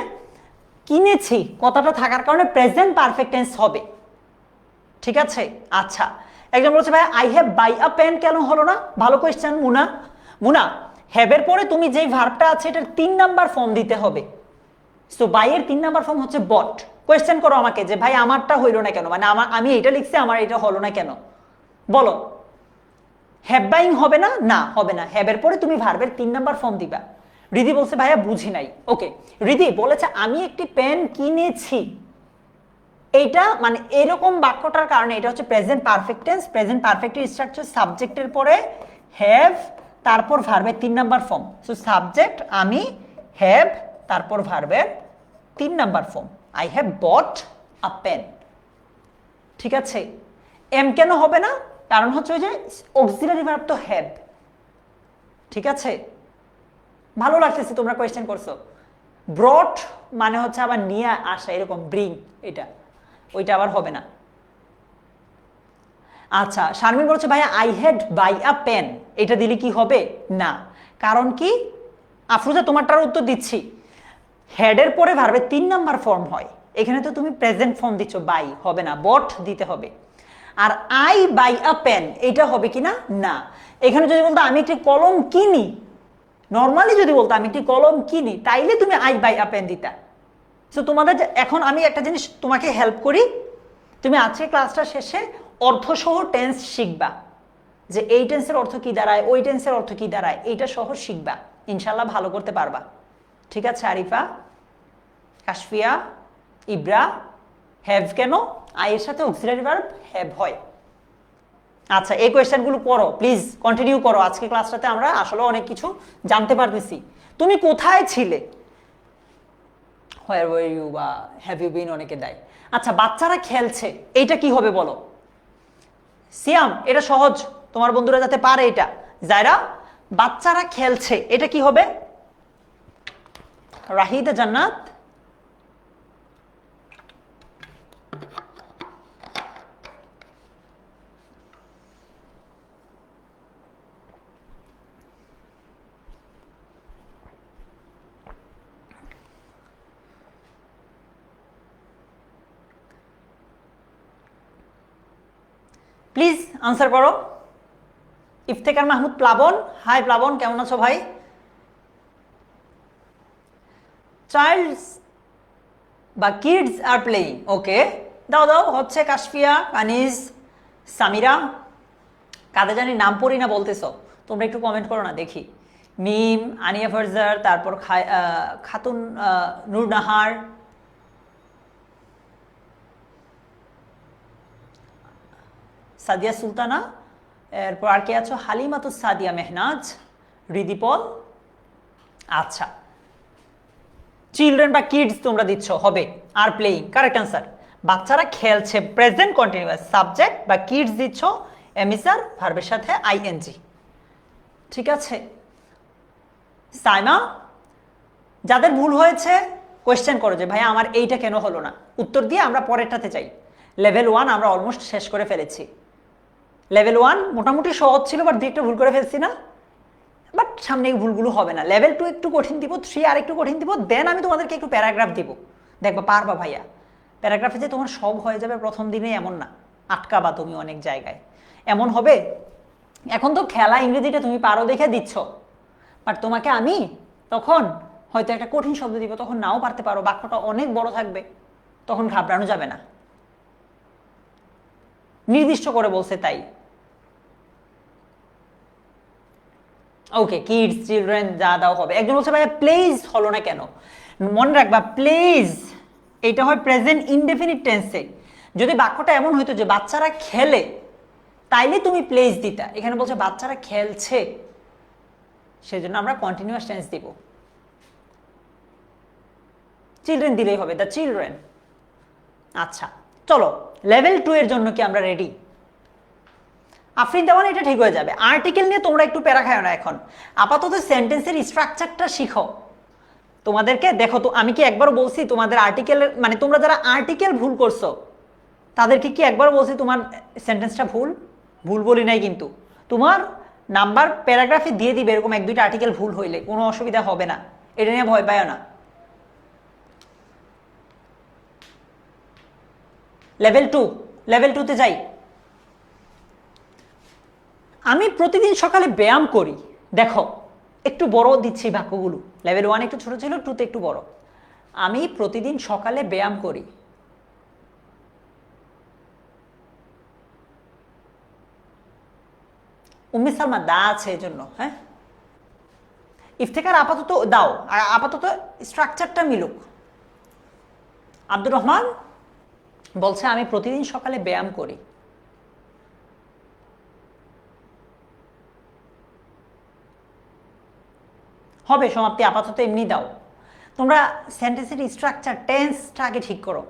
কিনেছি কথাটা থাকার কারণে প্রেজেন্ট পারফেক্ট টেন্স হবে, ঠিক আছে। আচ্ছা একজন বলছে ভাই I have buy a pen কেন হলো না, ভালো কোয়েশ্চেন মুনা। মুনা, হ্যাভের পরে তুমি যেই ভার্বটা আছে এটার 3 নাম্বার ফর্ম দিতে হবে। সো বাই এর 3 নাম্বার ফর্ম হচ্ছে বট। কোয়েশ্চেন করো আমাকে যে ভাই আমারটা হইলো না কেন, মানে আমি এটা লিখছি আমার এটা হলো না কেন, বলো। হ্যাভ বাইং হবে না, না হবে না। হ্যাভের পরে তুমি ভার্বের 3 নাম্বার ফর্ম দিবা। রিদি বলছে ভাইয়া বুঝি নাই, ওকে। রিদি বলেছে আমি একটি পেন কিনেছি, এইটা মানে এরকম বাক্যটার কারণে এটা হচ্ছে প্রেজেন্ট পারফেক্ট টেন্স। প্রেজেন্ট পারফেক্টের স্ট্রাকচার সাবজেক্টের পরে হ্যাভ, তারপর ভার্বের 3 নাম্বার ফর্ম। সো সাবজেক্ট আমি, হ্যাভ, তারপর ভার্বের 3 number form. I have bought a pen, ঠিক আছে। এম কেন হবে না, কারণ হচ্ছে ওই যে অক্সিলারি ভার্ব তো হ্যাভ, ঠিক আছে। ভালো লাগতেছে তোমরা কোয়েশ্চেন করছো। ব্রট মানে হচ্ছে আবার নিয়ে আসা, এরকম ব্রিং, এটা ওইটা আবার হবে না। আচ্ছা শারমিন বলছে ভাইয়া I had buy a pen, এটা দিলে কি হবে না, কারণ কি আফরোজা তোমারটার উত্তর দিচ্ছি, হেডের পরে ভার্বের 3 নাম্বার ফর্ম হয়, এখানে তো তুমি প্রেজেন্ট ফর্ম দিচ্ছ, বাই হবে না, বট দিতে হবে। আর আই বাই আ পেন এটা হবে কিনা, না। এখানে যদি বলতো আমি একটি কলম কিনি, নর্মালি যদি বলতো আমি একটি কলম কিনি, তাইলে তুমি আই বাই আ পেন দিতা। সো তোমাদের এখন আমি একটা জিনিস তোমাকে হেল্প করি, তুমি আজকে ক্লাসটা শেষে অর্থসহ টেন্স শিখবা, যে এই টেন্সের অর্থ কি দাঁড়ায়, ওই টেন্সের অর্থ কি দাঁড়ায়, এইটা সহ শিখবা, ইনশাল্লাহ ভালো করতে পারবা। ঠিক আছে আরিফা, কাশফিয়া, ইব্রা, হ্যাভ কেন, আয়ের সাথে অক্সিলারি ভার্ব হ্যাভ হয়। আচ্ছা এই কোয়েশ্চেনগুলো পড়ো প্লিজ, কন্টিনিউ করো। আজকে ক্লাসটাতে আমরা আসলে অনেক কিছু জানতে পারতেছি। তুমি কোথায় ছিলে, হোয়ার ওয়ার ইউ বা হ্যাভ ইউ বিন অনেকে দেয়। আচ্ছা বাচ্চারা খেলছে, এইটা কি হবে বলো। সিয়াম এটা সহজ, তোমার বন্ধুরা যাতে পারে এটা। জায়রা বাচ্চারা খেলছে, এটা কি হবে। রাহিদা জান্নাত প্লিজ আনসার করো। ইফতেখার মাহমুদ প্লাবন, হাই প্লাবন কেমন আছো ভাই। চাইল্ডস বা কিডস আর প্লেইং, ওকে দাও দাও, হচ্ছে কাশফিয়া, কানিজ, সামিরা, কাদের জানি নাম পড়ি না বলতেছো, তোমরা একটু কমেন্ট করো না দেখি। মিম, আনিয়া ফারজার, তারপর খাতুন নূর নাহার, সাদিয়া সুলতানা, এরপর আর কে আছো, হালিমাতুস সাদিয়া মেহনাজ, রিদিপল। আচ্ছা চিলড্রেন বা কিডস তোমরা দিচ্ছ, হবে আর প্লেইং, কারেক্ট অ্যান্সার। বাচ্চারা খেলছে প্রেজেন্ট কন্টিনিউয়াস, সাবজেক্ট বা কিডস দিচ্ছ এমিসার ভার্বের সাথে আইএনজি। ঠিক আছে সাইমা, যাদের ভুল হয়েছে কোয়েশ্চেন করো যে ভাই আমার এইটা কেন হলো না, উত্তর দিয়ে আমরা পরেরটাতে যাই। লেভেল 1 আমরা অলমোস্ট শেষ করে ফেলেছি। লেভেল 1 মোটামুটি সহজ ছিল, বাট 2 একটা ভুল করে ফেলছি না, বাট সামনে এই ভুলগুলো হবে না। লেভেল 2 একটু কঠিন দিব, 3 আর একটু কঠিন দিব, দেন আমি তোমাদেরকে একটু প্যারাগ্রাফ দিব, দেখবা পারবা ভাইয়া। প্যারাগ্রাফে যে তোমার সব হয়ে যাবে প্রথম দিনে এমন না, আটকাবা তুমি অনেক জায়গায়, এমন হবে। এখন তো খেলা ইংরেজিটা তুমি পারো দেখে দিচ্ছ, বাট তোমাকে আমি তখন হয়তো একটা কঠিন শব্দ দিব, তখন নাও পারতে পারো, বাক্যটা অনেক বড় থাকবে, তখন ঘাবড়ানো যাবে না, নির্দিষ্ট করে বলছে তাই। ওকে কিডস চিলড্রেন যা দাও হবে। একজন বলছে ভাই প্লেজ হলো না কেন, মনে রাখবা প্লেজ এটা হয় প্রেজেন্ট ইনডেফিনিট টেন্সে। যদি বাক্যটা এমন হইতো যে বাচ্চারা খেলে, তাইলে তুমি প্লেজ দিতা, এখানে বলছে বাচ্চারা খেলছে, সেজন্য আমরা কন্টিনিউয়াস টেন্স দিব, চিলড্রেন দিলেই হবে, দ্য চিলড্রেন। আচ্ছা চলো লেভেল 2 এর জন্য কি আমরা রেডি। আফরিন দেওয়ান এটা ঠিক হয়ে যাবে। আর্টিকেল নিয়ে তোমরা একটু প্যারা খাও না এখন, আপাতত সেন্টেন্সের স্ট্রাকচারটা শিখো। তোমাদেরকে দেখো তো, আমি কি একবার বলছি তোমাদের আর্টিকেল, মানে তোমরা যারা আর্টিকেল ভুল করছো তাদেরকে কি একবার বলছি তোমার সেন্টেন্সটা ভুল, ভুল বলি নাই কিন্তু। তোমার নাম্বার প্যারাগ্রাফে দিয়ে দিবে এরকম 1-2টা আর্টিকেল ভুল হইলে, কোনো অসুবিধা হবে না, এটা নিয়ে ভয় পায় না। লেভেল 2, লেভেল 2 তে যাই। আমি প্রতিদিন সকালে ব্যায়াম করি, দেখো একটু বড় দিচ্ছি বাক্যগুলো, লেভেল 1 একটু ছোট ছিল, 2 তে একটু বড়। আমি প্রতিদিন সকালে ব্যায়াম করি, উম্মে সালমা দা আছে এই জন্য, হ্যাঁ ইফতেখার আপাতত দাও, আর আপাতত স্ট্রাকচারটা মিলুক। আব্দুর রহমান বলছে আমি প্রতিদিন সকালে ব্যায়াম করি, হবে সমাপ্তি, আপাতত এমনি দাও। তোমরা সেন্টেন্সের স্ট্রাকচার টেন্সটা আগে ঠিক করো।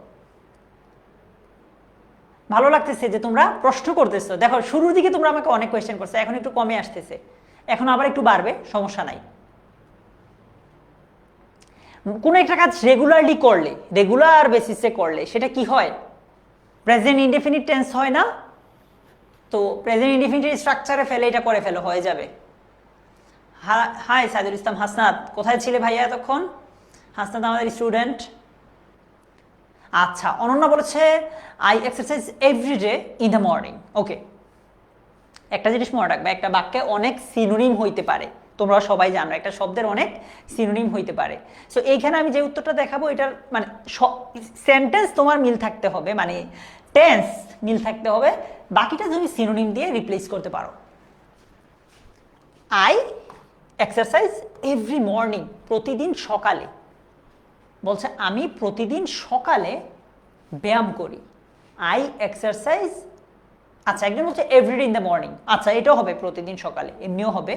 ভালো লাগতেছে যে তোমরা প্রশ্ন করতেছো, দেখো শুরুর দিকে তোমরা আমাকে অনেক কোয়েশ্চেন করছো, এখন একটু কমে আসতেছে, এখন আবার একটু বাড়বে, সমস্যা নাই। কোনো একটা কাজ রেগুলারলি করলে, রেগুলার বেসিসে করলে সেটা কি হয়, প্রেজেন্ট ইনডেফিনিট টেন্স হয় না, তো প্রেজেন্ট ইনডেফিনিট স্ট্রাকচারে ফেলে এটা করে ফেলো, হয়ে যাবে। হাই সাইদুল ইসলাম হাসনাত, কোথায় ছিলে ভাইয়া এতক্ষণ? হাসনাত আমাদের স্টুডেন্ট। আচ্ছা, অনন্যা বলেছে I exercise everyday in the morning. Okay, একটা জিনিস মনে রাখবে, একটা বাক্যে অনেক সিনোনিম হইতে পারে, তোমরা সবাই জানো একটা শব্দের অনেক সিনোনিম হইতে পারে। সো এইখানে আমি যে উত্তরটা দেখাবো এটার মানে সেন্টেন্স তোমার মিল থাকতে হবে, মানে টেন্স মিল থাকতে হবে, বাকিটা তুমি সিনোনিম দিয়ে রিপ্লেস করতে পারো। আই এক্সারসাইজ এভরি মর্নিং, প্রতিদিন সকালে, বলছে আমি প্রতিদিন সকালে ব্যায়াম করি। আই এক্সারসাইজ, আচ্ছা একজন বলছে এভরিডে ইন দ্য মর্নিং, আচ্ছা এটাও হবে প্রতিদিন সকালে, এমনিও হবে,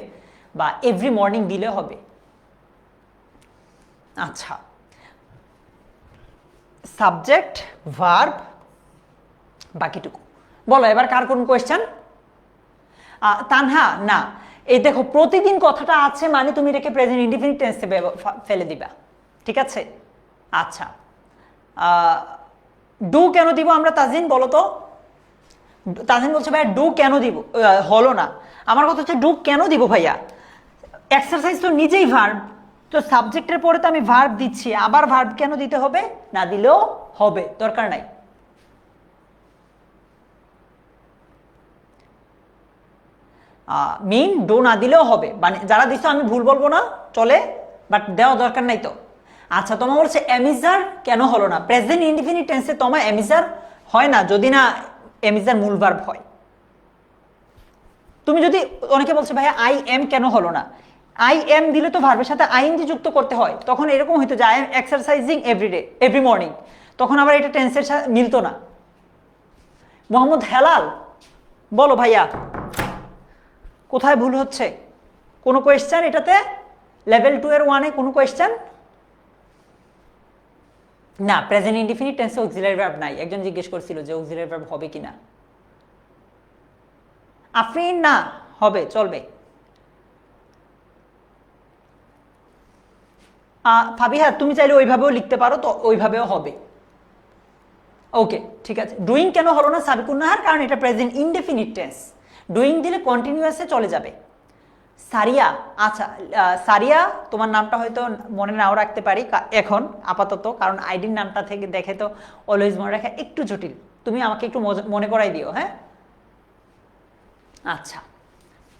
বা এভরি মর্নিং দিলে হবে। আচ্ছা, সাবজেক্ট ভার্ব বাকিটুকু বলো। এবার কার কোন কোয়েশ্চেন? তানহা, না এই দেখো প্রতিদিন কথাটা আছে মানে তুমি এটাকে প্রেজেন্ট ইনডিফিনিট টেন্সে ফেলে দিবা, ঠিক আছে? আচ্ছা, ডু কেন দিব আমরা তাজিন, বলো তো? তাজিন বলছে ভাইয়া ডু কেন দিব, হলো না। আমার কথা হচ্ছে ডু কেন দিব ভাইয়া? এক্সারসাইজ তো নিজেই ভার্ব, তো সাবজেক্টের পরে তো আমি ভার্ব দিচ্ছি, আবার ভার্ব কেন দিতে হবে? না দিলেও হবে, দরকার নাই। মেইন ডো না দিলেও হবে, মানে যারা দিচ্ছ আমি ভুল বলবো না, চলে, বাট দেওয়া দরকার নাই তো। আচ্ছা, তোমার বলছে এমিজার কেন হলো না? প্রেজেন্ট ইনডিফিনিট টেন্সে তোমার এমিজার হয় না যদি না এমিজার মূল ভার্ব হয়। তুমি যদি, অনেকে বলছে ভাইয়া আই এম কেন হলো না? আই এম দিলে তো ভার্বের সাথে আইএনজি যুক্ত করতে হয়, তখন এরকম হইতো যে I am exercising everyday every morning, তখন আবার এটা টেন্সের সাথে মিলতো না। মোহাম্মদ হেলাল, বলো ভাইয়া কোথায় ভুল হচ্ছে? কোনো কোয়েশ্চেন এটাতে? লেভেল 2 এর 1-এ কোনো কোয়েশ্চেন? না, প্রেজেন্ট ইনডিফিনিট টেন্সে অক্সিলারি ভার্ব নাই। একজন জিজ্ঞেস করছিল যে অক্সিলারি ভার্ব হবে কিনা। আফরিন, না হবে, চলবে। ফাবিহা, তুমি চাইলে ওইভাবেও লিখতে পারো, তো ওইভাবেও হবে। ওকে, ঠিক আছে। ডুইং কেন হলো না সাবিকুন নাহার? কারণ এটা প্রেজেন্ট ইনডেফিনিট টেন্স, ডুইং দিলে কন্টিনিউয়াসে চলে যাবে। সারিয়া, আচ্ছা সারিয়া তোমার নামটা হয়তো মনে নাও রাখতে পারি এখন আপাতত, কারণ আইডির নামটা থেকে দেখে তো অলওয়েজ মনে রাখা একটু জটিল, তুমি আমাকে একটু মনে করাই দিও, হ্যাঁ? আচ্ছা,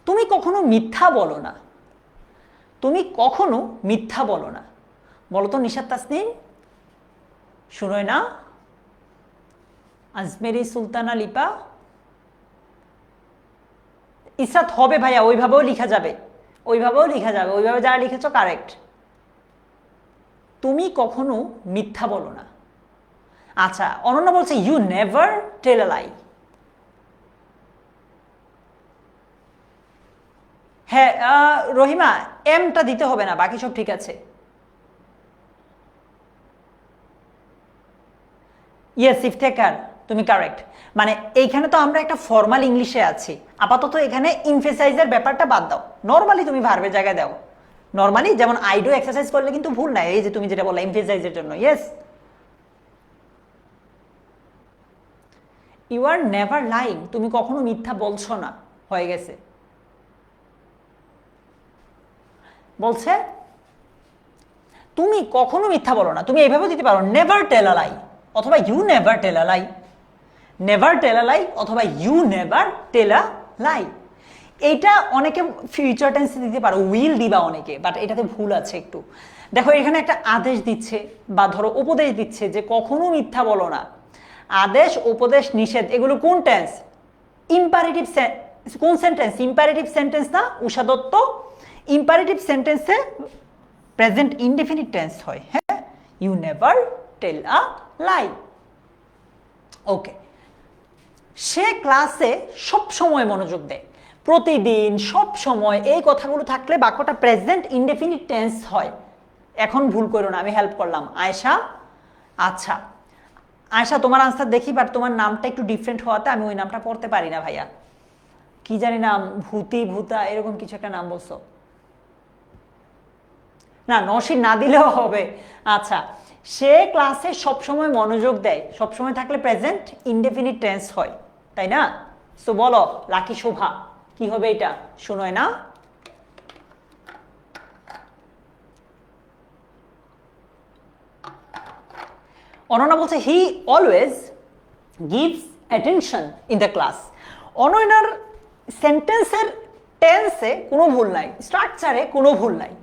তুমি কখনো মিথ্যা বলো না, তুমি কখনো মিথ্যা বলো না, বলো তো নিশাত তাসনিম, শুনোই না? আজমেরি সুলতানা লিপা, ইসরাত হবে ভাইয়া, ওইভাবেও লিখা যাবে, ওইভাবেও লিখা যাবে, ওইভাবে যারা লিখেছ কারেক্ট। তুমি কখনো মিথ্যা বলো না। আচ্ছা, অনন্যা বলছে ইউ নেভার টেল আ লাই। হ্যাঁ রহিমা, এমটা দিতে হবে না, বাকি সব ঠিক আছে। ইয়েস ইফতেকার, তুমি কারেক্ট। মানে এইখানে তো আমরা একটা ফর্মাল ইংলিশে আছি, আপাতত এখানে ইমফেসাইজের ব্যাপারটা বাদ দাও, নর্মালি তুমি ভার্বের জায়গায় দাও। নর্মালি যেমন আই ডু এক্সারসাইজ করলে কিন্তু ভুল নাই, এই যে তুমি যেটা বললে এমফেসাইজের জন্য। Yes, you are never lying, তুমি কখনো মিথ্যা বলছো না, হয়ে গেছে। বলছে তুমি কখনো মিথ্যা বলো না, তুমি এইভাবে দিতে পারো নেভার টেল আ লাই, অথবা you never tell a lie, never tell a lie অথবা ইউ নেভার টেল আ লাই। এইটা অনেকে ফিউচার টেন্সে দিতে পারো, উইল দিবা অনেকে, বাট এটাতে ভুল আছে একটু। দেখো এখানে একটা আদেশ দিচ্ছে বা ধরো উপদেশ দিচ্ছে যে কখনো মিথ্যা বলো না। আদেশ, উপদেশ, নিষেধ, এগুলো কোন টেন্স? ইম্পারেটিভ। কোন সেন্টেন্স? ইম্পারেটিভ সেন্টেন্স না? উষা দত্ত, ইম্পারেটিভ সেন্টেন্সে প্রেজেন্ট ইনডেফিনিট টেন্স হয়। হ্যাঁ, ইউ নেভার টেল আ লাই। ওকে, সে ক্লাসে সব সময় মনোযোগ দেয়, প্রতিদিন, সব সময়, এই কথাগুলো থাকলে বাক্যটা প্রেজেন্ট ইনডেফিনিট টেন্স হয়। এখন ভুল করো না, আমি হেল্প করলাম। আয়েশা, আচ্ছা আয়েশা তোমার আনসার দেখি, বাট তোমার নামটা একটু ডিফারেন্ট হওয়াতে আমি ওই নামটা পড়তে পারি না ভাইয়া, কি জানি নাম, ভূতি, ভূতা, এরকম কিছু একটা নাম বলছো না, নসির না দিলেও হবে। আচ্ছা, সে ক্লাসে সবসময় মনোযোগ দেয়, সবসময় থাকলে প্রেজেন্ট ইনডেফিনিট টেন্স হয়, তাই না? সো বলো লাকি শোভা, কি হবে এটা? শুনোয় না? অনন্যা বলছে he always gives attention in the class. অনন্যার সেন্টেন্সের টেন্সে কোনো ভুল নাই, স্ট্রাকচারে কোনো ভুল নাই।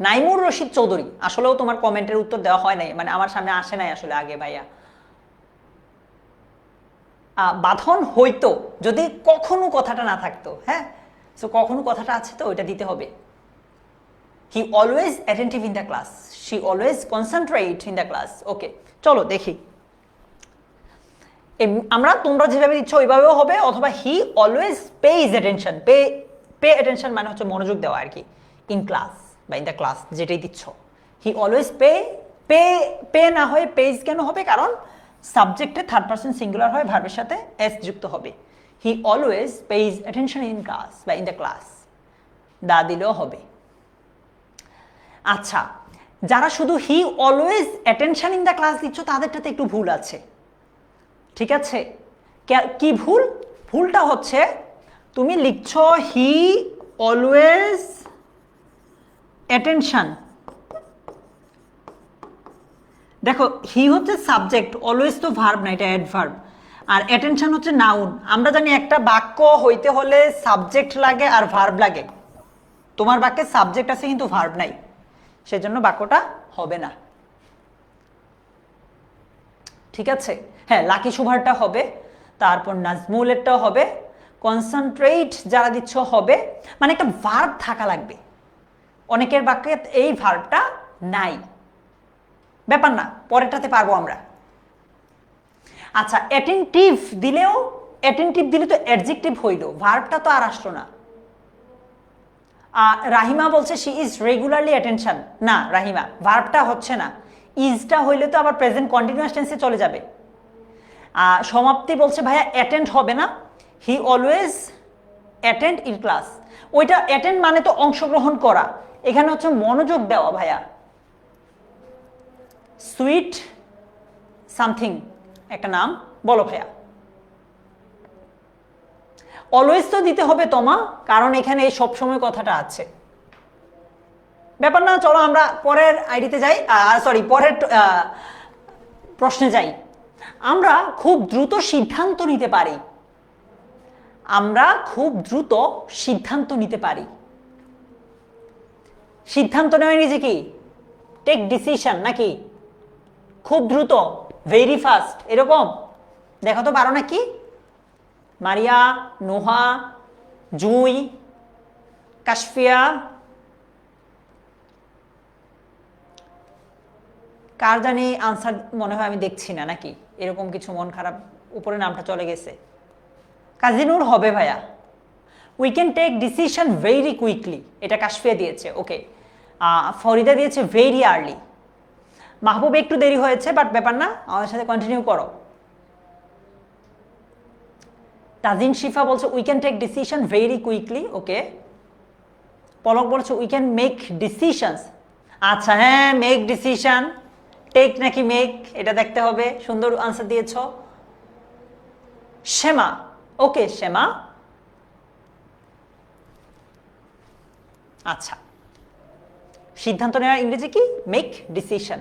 নাইমুর রশিদ চৌধুরী, আসলেও তোমার কমেন্টের উত্তর দেওয়া হয় নাই, মানে আমার সামনে আসে নাই আসলে আগে ভাইয়া। বাঁধন হইতো যদি কখনো কথাটা না থাকতো, হ্যাঁ, সো কখনো কথাটা আছে তো ওইটা দিতে হবে। He always attentive in the class, she always concentrate in the class. Okay, চলো দেখি আমরা, তোমরা যেভাবে দিচ্ছ ওইভাবেও হবে, অথবা he always pays attention. Pay attention মানে হচ্ছে মনোযোগ দেওয়া আর কি, ইন ক্লাস বা ইন দ্য ক্লাস যেটাই দিচ্ছ। হি অলওয়েজ পে না হয়ে পেজ কেন হবে? কারণ সাবজেক্টে থার্ড পারসন সিঙ্গুলার হয়, ভার্বের সাথে এস যুক্ত হবে। He always pays attention in class বা ইন দ্য ক্লাস, দা দিলেও হবে। আচ্ছা, যারা শুধু he always attention in the class দিচ্ছ তাদেরটাতে একটু ভুল আছে, ঠিক আছে? কি ভুল? ভুলটা হচ্ছে তুমি লিখছ হি অলওয়েজ অ্যাটেনশন। দেখো, হি হচ্ছে সাবজেক্ট, অলওয়েজ তো ভার্ব না, এটা অ্যাডভার্ব, আর অ্যাটেনশন হচ্ছে নাউন। আমরা জানি একটা বাক্য হইতে হলে সাবজেক্ট লাগে আর ভার্ব লাগে। তোমার বাক্যে সাবজেক্ট আছে কিন্তু ভার্ব নাই, সেজন্য বাক্যটা হবে না, ঠিক আছে? হ্যাঁ, লাকি সুভারটা হবে, তারপর নাজমুলেরটাও হবে, কনসেন্ট্রেট যারা দিচ্ছ হবে, মানে একটা ভার্ব থাকা লাগবে। অনেকের বাক্যে এই ভার্বটা নাই, ব্যাপার না, পরেরটাতে পারবো আমরা। আচ্ছা, অ্যাটেন্টিভ দিলেও, অ্যাটেন্টিভ দিলে তো অ্যাডজেক্টিভ হইল, ভার্বটা তো আর আসলো না। রাহিমা বলছে শি ইজ রেগুলারলি অ্যাটেনশন। না রাহিমা, ভার্বটা হচ্ছে না, ইজটা হইলে তো আবার প্রেজেন্ট কন্টিনিউয়াস টেন্সে চলে যাবে। সমাপ্তি বলছে ভাইয়া অ্যাটেন্ড হবে না, he always attend in class. ওইটা অ্যাটেন্ড মানে তো অংশগ্রহণ করা, এখানে হচ্ছে মনোযোগ দেওয়া ভাইয়া। সুইট সামথিং একটা নাম, বলো ভাইয়া। অলওয়েজ তো দিতে হবে তোমা, কারণ এখানে এই সবসময় কথাটা আছে, ব্যাপার না। চলো আমরা পরের আইডিতে যাই, সরি পরের প্রশ্নে যাই। আমরা খুব দ্রুত সিদ্ধান্ত নিতে পারি, আমরা খুব দ্রুত সিদ্ধান্ত নিতে পারি। সিদ্ধান্ত নেওয়া নিজে কি টেক ডিসিশন নাকি? খুব দ্রুত, ভেরি ফাস্ট, এরকম দেখো তো পারো নাকি? মারিয়া, নোহা, জুই, কাশফিয়া, কার জানি আনসার মনে হয় আমি দেখছি না, নাকি এরকম কিছু মন খারাপ, উপরে নামটা চলে গেছে। কাজিনুর হবে ভাইয়া। We can take decision very quickly, এটা কাশফিয়া দিয়েছে। ওকে, ফরিদা দিয়েছে ভেরি আর্লি। মাহবুব একটু দেরি হয়েছে, বাট ব্যাপার না, আমাদের সাথে কন্টিনিউ করো। তাজিন শিফা বলছে we can take decision very quickly. Okay, Palak বলছে উই ক্যান মেক ডিসিশনস। আচ্ছা, হ্যাঁ, মেক ডিসিশন, টেক নাকি মেক এটা দেখতে হবে। সুন্দর আনসার দিয়েছ শ্যামা। ওকে শ্যামা, আচ্ছা, সিদ্ধান্ত নেওয়ার ইংরেজি কি? Make decision.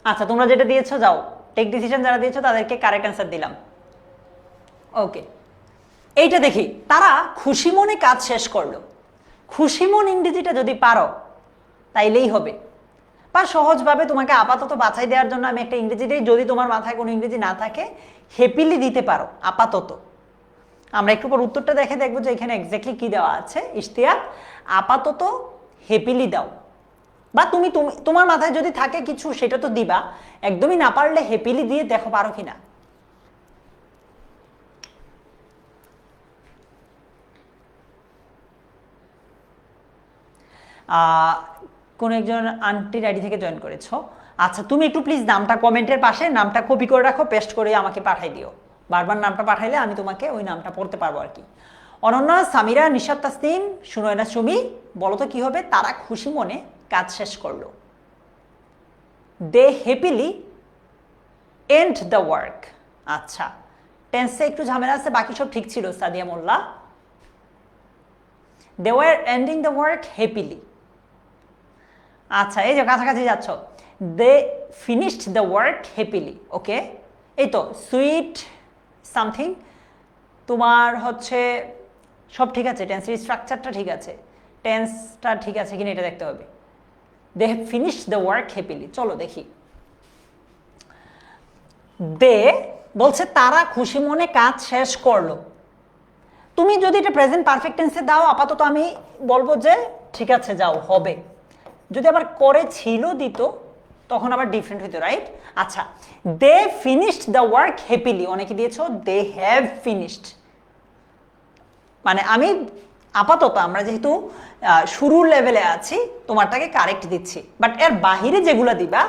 আচ্ছা, তোমরা যেটা দিয়েছো যাও, টেক ডিসিশন যারা দিয়েছো তাদেরকে কারেক্ট অ্যান্সার দিলাম। ওকে, এইটা দেখি, তারা খুশি মনে কাজ শেষ করলো। খুশি মন ইংরেজিটা যদি পারো তাইলেই হবে। বা সহজভাবে তোমাকে আপাতত বাছাই দেওয়ার জন্য আমি একটা ইংরেজি দিই, যদি তোমার মাথায় কোনো ইংরেজি না থাকে হ্যাপিলি দিতে পারো আপাতত। আমরা একটু পর উত্তরটা দেখে দেখবো যে এখানে এক্স্যাক্টলি কি দেওয়া আছে। ইশতিয়াক, আপাতত হ্যাপিলি দাও, বা তুমি তোমার মাথায় যদি থাকে কিছু সেটা তো দিবা, একদমই না পারলে হ্যাপিলি দিয়ে দেখো পারো কিনা। কোন একজন আন্টির আইডি থেকে জয়েন করেছো। আচ্ছা, তুমি একটু প্লিজ নামটা কমেন্টের পাশে নামটা কপি করে রাখো, পেস্ট করে আমাকে পাঠাই দিও। বারবার নামটা পাঠাইলে আমি তোমাকে ওই নামটা পড়তে পারবো আর কি। অনন্যা, সামিরা, নিশাত তাসনিম, সুনয়না সুমি, বলো তো কি হবে? তারা খুশি মনে কাজ শেষ করলো। They happily end the work. আচ্ছা, টেন্সে একটু ঝামেলা আছে, বাকি সব ঠিক ছিল। Sadia Molla, they were ending the work happily. আচ্ছা, এই যে কাছাকাছি যাচ্ছ, they finished the work happily. Okay, এই তো সুইট সামথিং, তোমার হচ্ছে সব ঠিক আছে, টেন্সের স্ট্রাকচারটা ঠিক আছে, টেন্সটা ঠিক আছে কিনা এটা দেখতে হবে। They have finished the work happily. চলো দেখি, দে বলছে তারা খুশি মনে কাজ শেষ করলো। তুমি যদি এটা প্রেজেন্ট পারফেক্ট টেন্সে দাও আপাতত আমি বলবো যে ঠিক আছে যাও, হবে। যদি আবার করে ছিল দিত তখন আবার ডিফারেন্ট হইতো, রাইট? আচ্ছা, দে ফিনিশড দ্য ওয়ার্ক হ্যাপিলি, অনেকে দিয়েছো দে হ্যাভ ফিনিশড। মানে আমি আপাতত আমরা যেহেতু শুরুর লেভেলে আছি তোমারটাকে কারেক্ট দিচ্ছি, বাট এর বাহিরে যেগুলো দিবা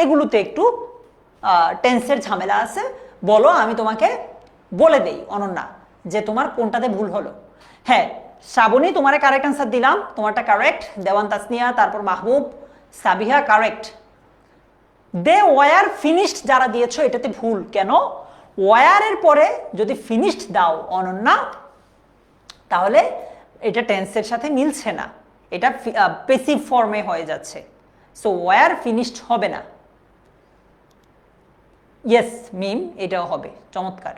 এগুলোতে একটু টেন্সের ঝামেলা আছে। বলো, আমি তোমাকে বলে দেই অনন্যা যে তোমার কোনটাতে ভুল হলো। হ্যাঁ শ্রাবণী, তোমার কারেক্ট আনসার দিলাম, তোমারটা কারেক্ট। দেওয়ান তাসনিয়া, তারপর Mahbub, Sabiha correct. They were finished যারা দিয়েছো এটাতে ভুল। কেন? ওয়ারের পরে যদি ফিনিশড দাও অনন্যা তাহলে এটা টেন্সের সাথে মিলছে না, এটা পেসিভ ফর্মে হয়ে যাচ্ছে। সো ওয়ার ফিনিশড হবে না। ইয়েস মিম, এটাও হবে, চমৎকার।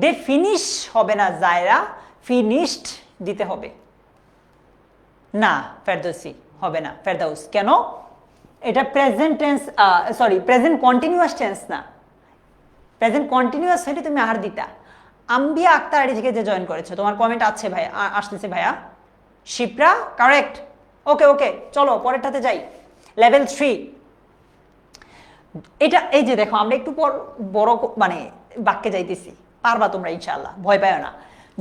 দে ফিনিশ হবে না জায়রা, ফিনিশড দিতে হবে না। ফেরদৌসি হবে না, ফেরদাউস। কেন? এটা present tense, sorry present continuous tense না। প্রেজেন্ট কন্টিনিউয়াস হলে তুমি আর দিতা। আম্বিয়া আক্তার আড়ি থেকে যে জয়েন করেছো, তোমার কমেন্ট আছে ভাইয়া, আসতেছে ভাইয়া। শিপ্রা কারেক্ট। ওকে ওকে, চলো পরেরটাতে যাই। লেভেল 3। এটা এই যে দেখো, আমরা একটু পর বড় মানে বাক্যে যাইতেছি, পারবা তোমরা ইনশাআল্লাহ, ভয় পাও না।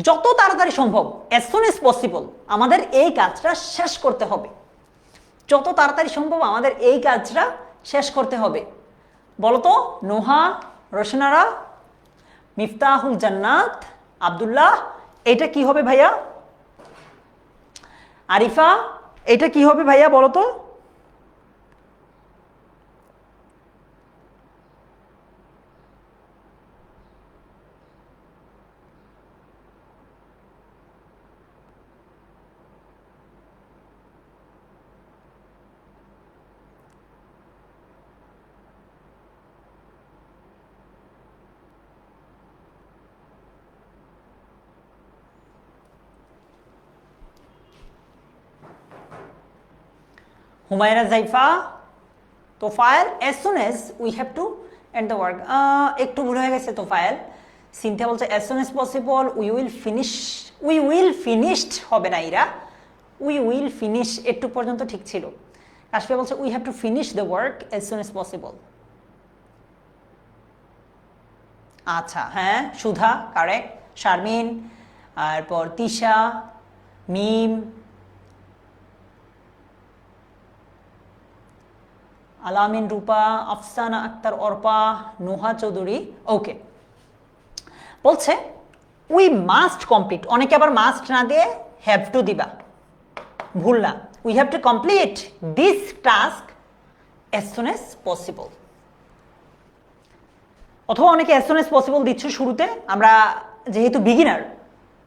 যত তাড়াতাড়ি সম্ভব, অ্যাজ সুন এজ পসিবল আমাদের এই কাজটা শেষ করতে হবে। যত তাড়াতাড়ি সম্ভব আমাদের এই কাজটা শেষ করতে হবে। বলতো নোহা, রোশনারা, মিফতাহুল জান্নাত, আব্দুল্লাহ, এটা কি হবে ভাইয়া? আরিফা, এটা কি হবে ভাইয়া বলতো? Humaira জাইফা, Tofail, as soon as we have to end the work. একটু ভুল হয়ে গেছে তোফায়েল। সিনথিয়া বলছে as soon as possible we will finish, we will finished হবে না ইরা, we will finish একটু পর্যন্ত ঠিক ছিল। কাশফিয়া বলছে we have to finish the work as soon as possible। আচ্ছা হ্যাঁ, সুধা কারেক্ট, শারমিন, তারপর তিশা, মিম, আলামিন, রূপা, আফসানা আক্তার, অর্পা, নোহা চৌধুরী। ওকে, বলছে উই মাস্ট কমপ্লিট, অনেকে আবার মাস্ট না দিয়ে হ্যাভ টু দিবা, ভুল না। We have to complete this task as soon as possible. অথবা অনেকে অ্যাজ সুন অ্যাজ পসিবল দিচ্ছ শুরুতে, আমরা যেহেতু বিগিনার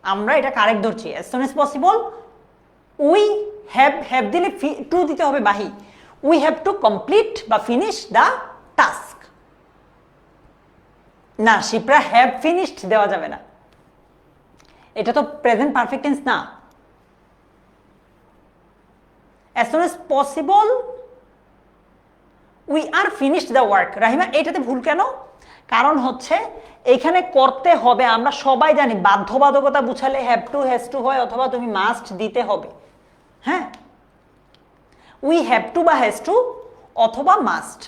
আমরা এটা কারেক্ট ধরছি। As soon as possible, we have দিলে টু দিতে হবে বাহি। উই হ্যাভ টু কমপ্লিট বা ফিনিশ দ্য টাস্ক। না শিপ্রা, হ্যাভ ফিনিশড দেওয়া যাবে না, এটা তো প্রেজেন্ট পারফেক্ট টেন্স না। As soon as possible we are finished the work. Rahima, এটাতে ভুল কেন? কারণ হচ্ছে এখানে করতে হবে, আমরা সবাই জানি বাধ্যবাধকতা বুঝালে হ্যাভ টু, হ্যাজ টু হয়, অথবা তুমি মাস্ট দিতে হবে। হ্যাঁ, উই হ্যাভ টু বা হ্যাজ টু অথবা must.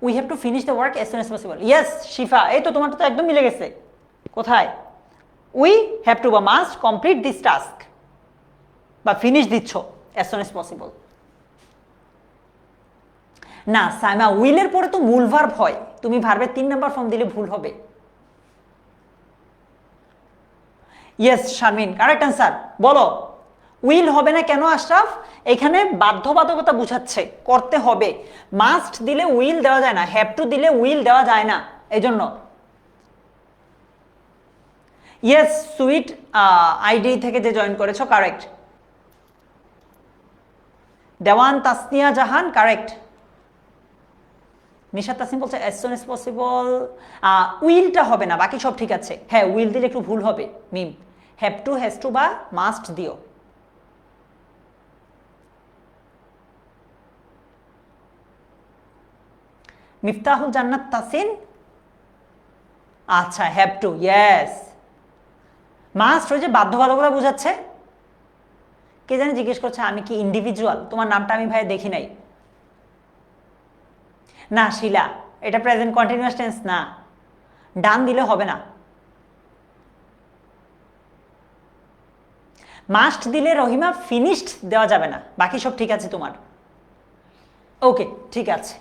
We have to finish the work as soon as possible. Yes শিফা, এই তো তোমারটা তো একদম মিলে গেছে। কোথায়? উই হ্যাভ টু বা মাস্ট কমপ্লিট দিস টাস্ক, বা ফিনিশ দিচ্ছ অ্যাজ সুন অ্যাজ পসিবল। না সাইমা, উইলের পরে তো মূল ভার্ব হয়, তুমি ভার্বের 3 নাম্বার ফর্ম দিলে ভুল হবে। Yes Sharmin, correct answer. বলো উইল হবে না কেন আশরাফ? এখানে বাধ্যবাধকতা বুঝাচ্ছে, করতে হবে। মাস্ট দিলে উইল দেওয়া যায় না, হ্যাভ টু দিলে উইল দেওয়া যায় না, এই জন্য। ইয়েস সুইট আইডি থেকে যে জয়েন করেছো কারেক্ট। দেওয়ান তাসনিয়া জাহান কারেক্ট। নিশাত তাসিম বলছে অ্যাজ সুন অ্যাজ পসিবল, উইলটা হবে না, বাকি সব ঠিক আছে। হ্যাঁ উইল দিলে একটু ভুল হবে মিম, হ্যাভ টু হ্যাজ টু বা মাস্ট দিও। মিফতাহুল জান্নাত তাসিন, আচ্ছা হ্যাভ টু, ইয়েস। মাস্ট হয়েছে বাধ্যবাধকতা বোঝাচ্ছে। কে জানি জিজ্ঞেস করছে আমি কি ইন্ডিভিজুয়াল, তোমার নামটা আমি ভাই দেখি নাই। না শিলা, এটা প্রেজেন্ট কন্টিনিউয়াস টেন্স না, ডান দিলে হবে না। মাস্ট দিলে রহিমা ফিনিশড দেওয়া যাবে না, বাকি সব ঠিক আছে তোমার। ওকে ঠিক আছে।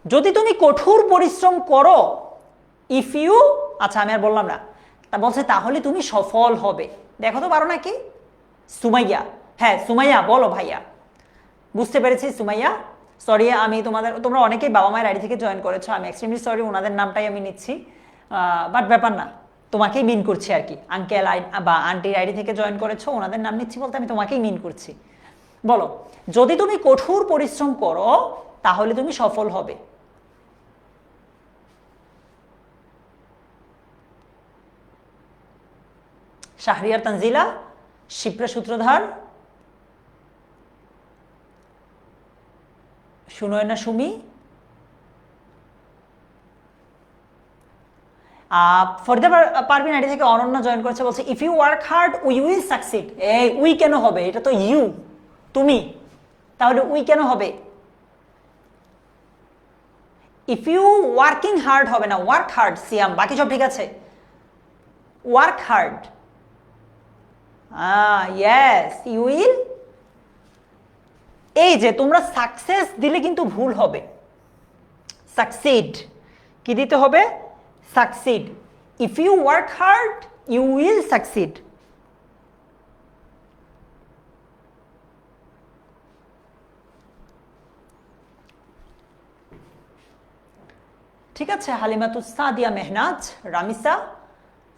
যদি তুমি কঠোর পরিশ্রম করো, ইফ ইউ, আচ্ছা আমি আর বললাম না, তা বলছে তাহলে তুমি সফল হবে। দেখো তো পারো নাকি? সুমাইয়া, হ্যাঁ সুমাইয়া বলো ভাইয়া। বুঝতে পেরেছি সুমাইয়া, সরি আমি তোমরা অনেকেই বাবা মায়ের আইডি থেকে জয়েন করেছো, আমি এক্সট্রিমলি সরি, ওনাদের নামটাই আমি নিচ্ছি, বাট ব্যাপার না, তোমাকেই মিন করছি আর কি। আঙ্কেল বা আন্টির আইডি থেকে জয়েন করেছো, ওনাদের নাম নিচ্ছি বলতে আমি তোমাকেই মিন করছি। বলো, যদি তুমি কঠোর পরিশ্রম করো তাহলে তুমি সফল হবে। শাহরিয়ার তানজিলা, শিপ্রা সূত্রধার, সুনয়না সুমি, ফরিদা পারভিন আইডি থেকে অনন্যা জয়েন করেছে, বলছে if you work hard we will succeed. এই উই কেন হবে? এটা তো ইউ, তুমি, তাহলে উই কেন হবে? ইফ ইউ ওয়ার্কিং হার্ড হবে না, ওয়ার্ক হার্ড। সিয়াম, বাকি সব ঠিক আছে। Work hard, yes you will. এই যে তোমরা সাকসেস দিলে কিন্তু ভুল হবে, সাকসিড কি দিতে হবে? Succeed. If you work hard you will succeed. ঠিক আছে। হালিমাতুস সাদিয়া মেহনাজ, রামিসা,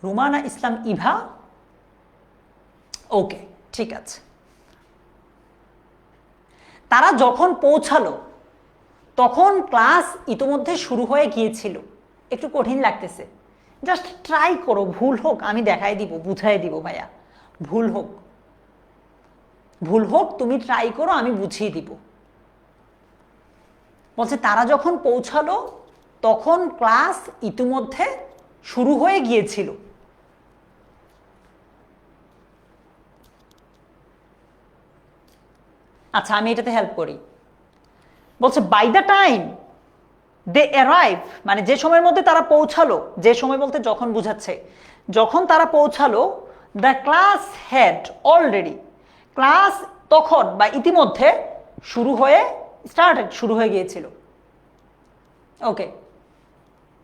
রুমানা ইসলাম ইভা, ওকে ঠিক আছে। তারা যখন পৌঁছালো তখন ক্লাস ইতোমধ্যে শুরু হয়ে গিয়েছিল। একটু কঠিন লাগতেছে, জাস্ট ট্রাই করো, ভুল হোক আমি দেখাই দিব, বুঝাই দিব ভাইয়া, ভুল হোক, ভুল হোক তুমি ট্রাই করো, আমি বুঝিয়ে দিব। বলছে তারা যখন পৌঁছালো তখন ক্লাস ইতিমধ্যে শুরু হয়ে গিয়েছিল। আচ্ছা আমি এটাতে হেল্প করি। বলছে by the time they arrive, মানে যে সময়ের মধ্যে তারা পৌঁছালো, যে সময় বলতে যখন বুঝাচ্ছে, যখন তারা পৌঁছালো, the class had already, class তখন বা ইতিমধ্যে শুরু হয়ে শুরু হয়ে গিয়েছিল। ওকে,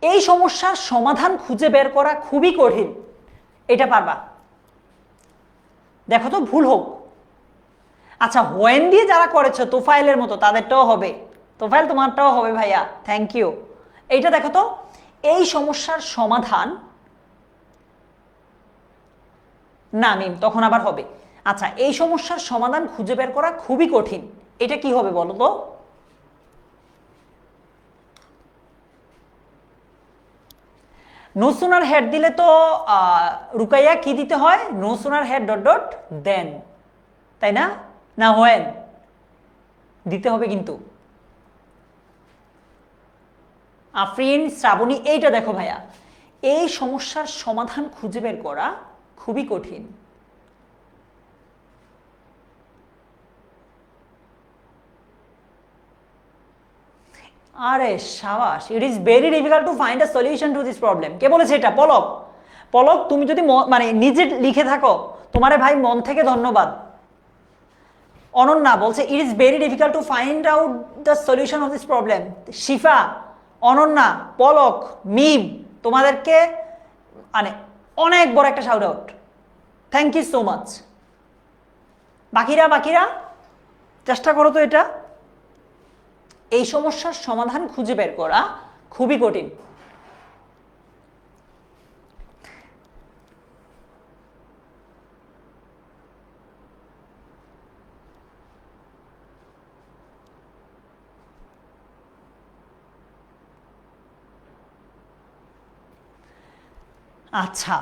এই সমস্যার সমাধান খুঁজে বের করা খুবই কঠিন, এটা পারবা। দেখো তো ভুল হোক। আচ্ছা হোয়েন দিয়ে যারা করেছো তোফাইলের মতো তাদেরটাও হবে, তোফাইল তোমারটাও হবে ভাইয়া, থ্যাংক ইউ। এইটা দেখো তো, এই সমস্যার সমাধান, না মিম তখন আবার হবে। আচ্ছা এই সমস্যার সমাধান খুঁজে বের করা খুবই কঠিন, এটা কি হবে বলো তো? নো সুনার হেড দিলে তো রুকাইয়া কি দিতে হয়? No sooner had dot dot then, তাই না? না হোয়েন দিতে হবে কিন্তু। আফরিন, শ্রাবণী, এইটা দেখো ভাইয়া, এই সমস্যার সমাধান খুঁজে বের করা খুবই কঠিন। আরে সাবাস, it is very difficult to find a solution to this problem. কে বলেছে এটা? পলক। পলক তুমি যদি মানে নিজে লিখে থাকো, তোমারে ভাই মন থেকে ধন্যবাদ। অনন্যা বলছে it is very difficult to find out the solution of this problem. Shifa, Ananya, Palak, Mim, তোমাদেরকে মানে অনেক বড় একটা shout out, thank you so much. বাকিরা বাকিরা চেষ্টা করো তো। এটা এই সমস্যার সমাধান খুঁজে বের করা খুবই কঠিন। আচ্ছা,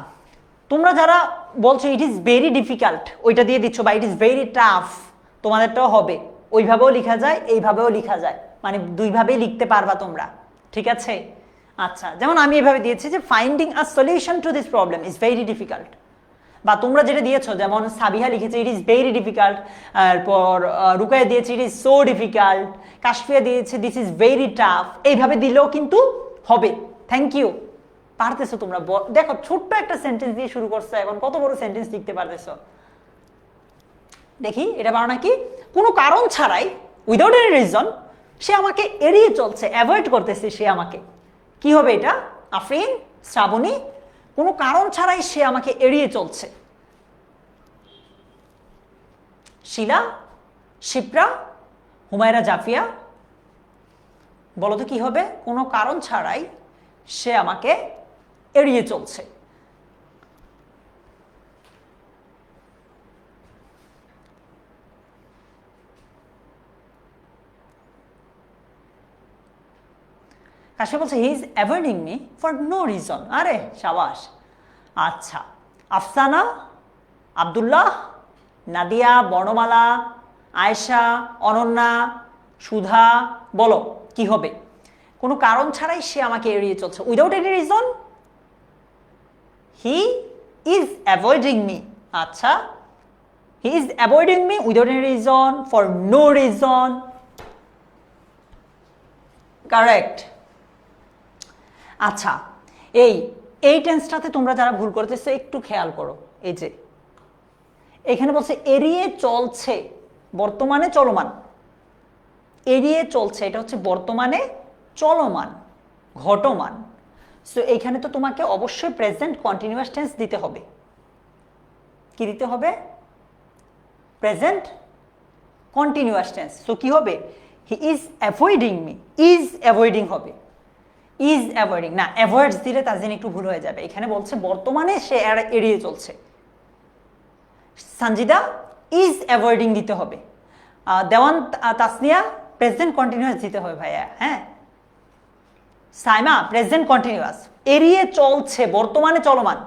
তোমরা যারা বলছো ইট ইজ ভেরি ডিফিকাল্ট ওইটা দিয়ে দিচ্ছ, বা ইট ইজ ভেরি টাফ, তোমাদেরটাও হবে। ওইভাবেও লেখা যায়, এইভাবেও লেখা যায়, মানে দুইভাবেই লিখতে পারবা তোমরা, ঠিক আছে? আচ্ছা, যেমন আমি এভাবে দিয়েছি যে finding a solution to this problem is very difficult. বা তোমরা যেটা দিয়েছো, যেমন সাবিহা লিখেছে ইট ইজ ভেরি ডিফিকাল্ট, এরপর রুকায়া দিয়েছে it is so difficult, Kashfia দিয়েছে দিস ইজ ভেরি টাফ, এইভাবে দিলেও কিন্তু হবে। থ্যাংক ইউ, পারতেছো তোমরা। দেখো, ছোট্ট একটা সেন্টেন্স দিয়ে শুরু করছো, এখন কত বড় সেন্টেন্স লিখতে পারতেছো। দেখি এটা পারো নাকি? কোনো কারণ ছাড়াই, উইদাউট এনি রিজন, সে আমাকে এড়িয়ে চলছে, অ্যাভয়েড করতেছে সে আমাকে। কি হবে এটা? আফরিন, শ্রাবণী, কোনো কারণ ছাড়াই সে আমাকে এড়িয়ে চলছে। শিলা, শিপ্রা, হুমায়রা জাফিয়া, বলো তো কি হবে? কোনো কারণ ছাড়াই সে আমাকে এড়িয়ে চলছে। কাশে বলছে he is avoiding me for no reason. আরে সাবাস। আচ্ছা, আফসানা, আব্দুল্লাহ, নাদিয়া, বর্ণমালা, আয়েশা, অনন্যা, সুধা, বলো কি হবে? কোনো কারণ ছাড়াই সে আমাকে এড়িয়ে চলছে, without any reason. He is avoiding me. আচ্ছা, he is avoiding me without any reason, for no reason. Correct. আচ্ছা, এই টেন্সটাতে তোমরা যারা ভুল করতেছো একটু খেয়াল করো। এই যে এখানে বলছে এড়িয়ে চলছে, বর্তমানে চলমান। এড়িয়ে চলছে, এটা হচ্ছে বর্তমানে চলমান, ঘটমান। সো এইখানে তো তোমাকে অবশ্যই প্রেজেন্ট কন্টিনিউয়াস টেন্স দিতে হবে। কি দিতে হবে? Present continuous tense. সো কি হবে? হি is avoiding me, is avoiding হবে। ইজ অ্যাভয়েডিং না, অ্যাভয়েডস দিলে তাজিন একটু ভুল হয়ে যাবে। এখানে বলছে বর্তমানে সে এড়িয়ে চলছে। সঞ্জিদা, ইজ অ্যাভয়েডিং দিতে হবে। দেওয়ান, তাসনিয়া, প্রেজেন্ট কন্টিনিউয়াস দিতে হবে ভাইয়া। হ্যাঁ, সাইমা, প্রেজেন্ট কন্টিনিউয়াস, এড়িয়ে চলছে, বর্তমানে চলমান।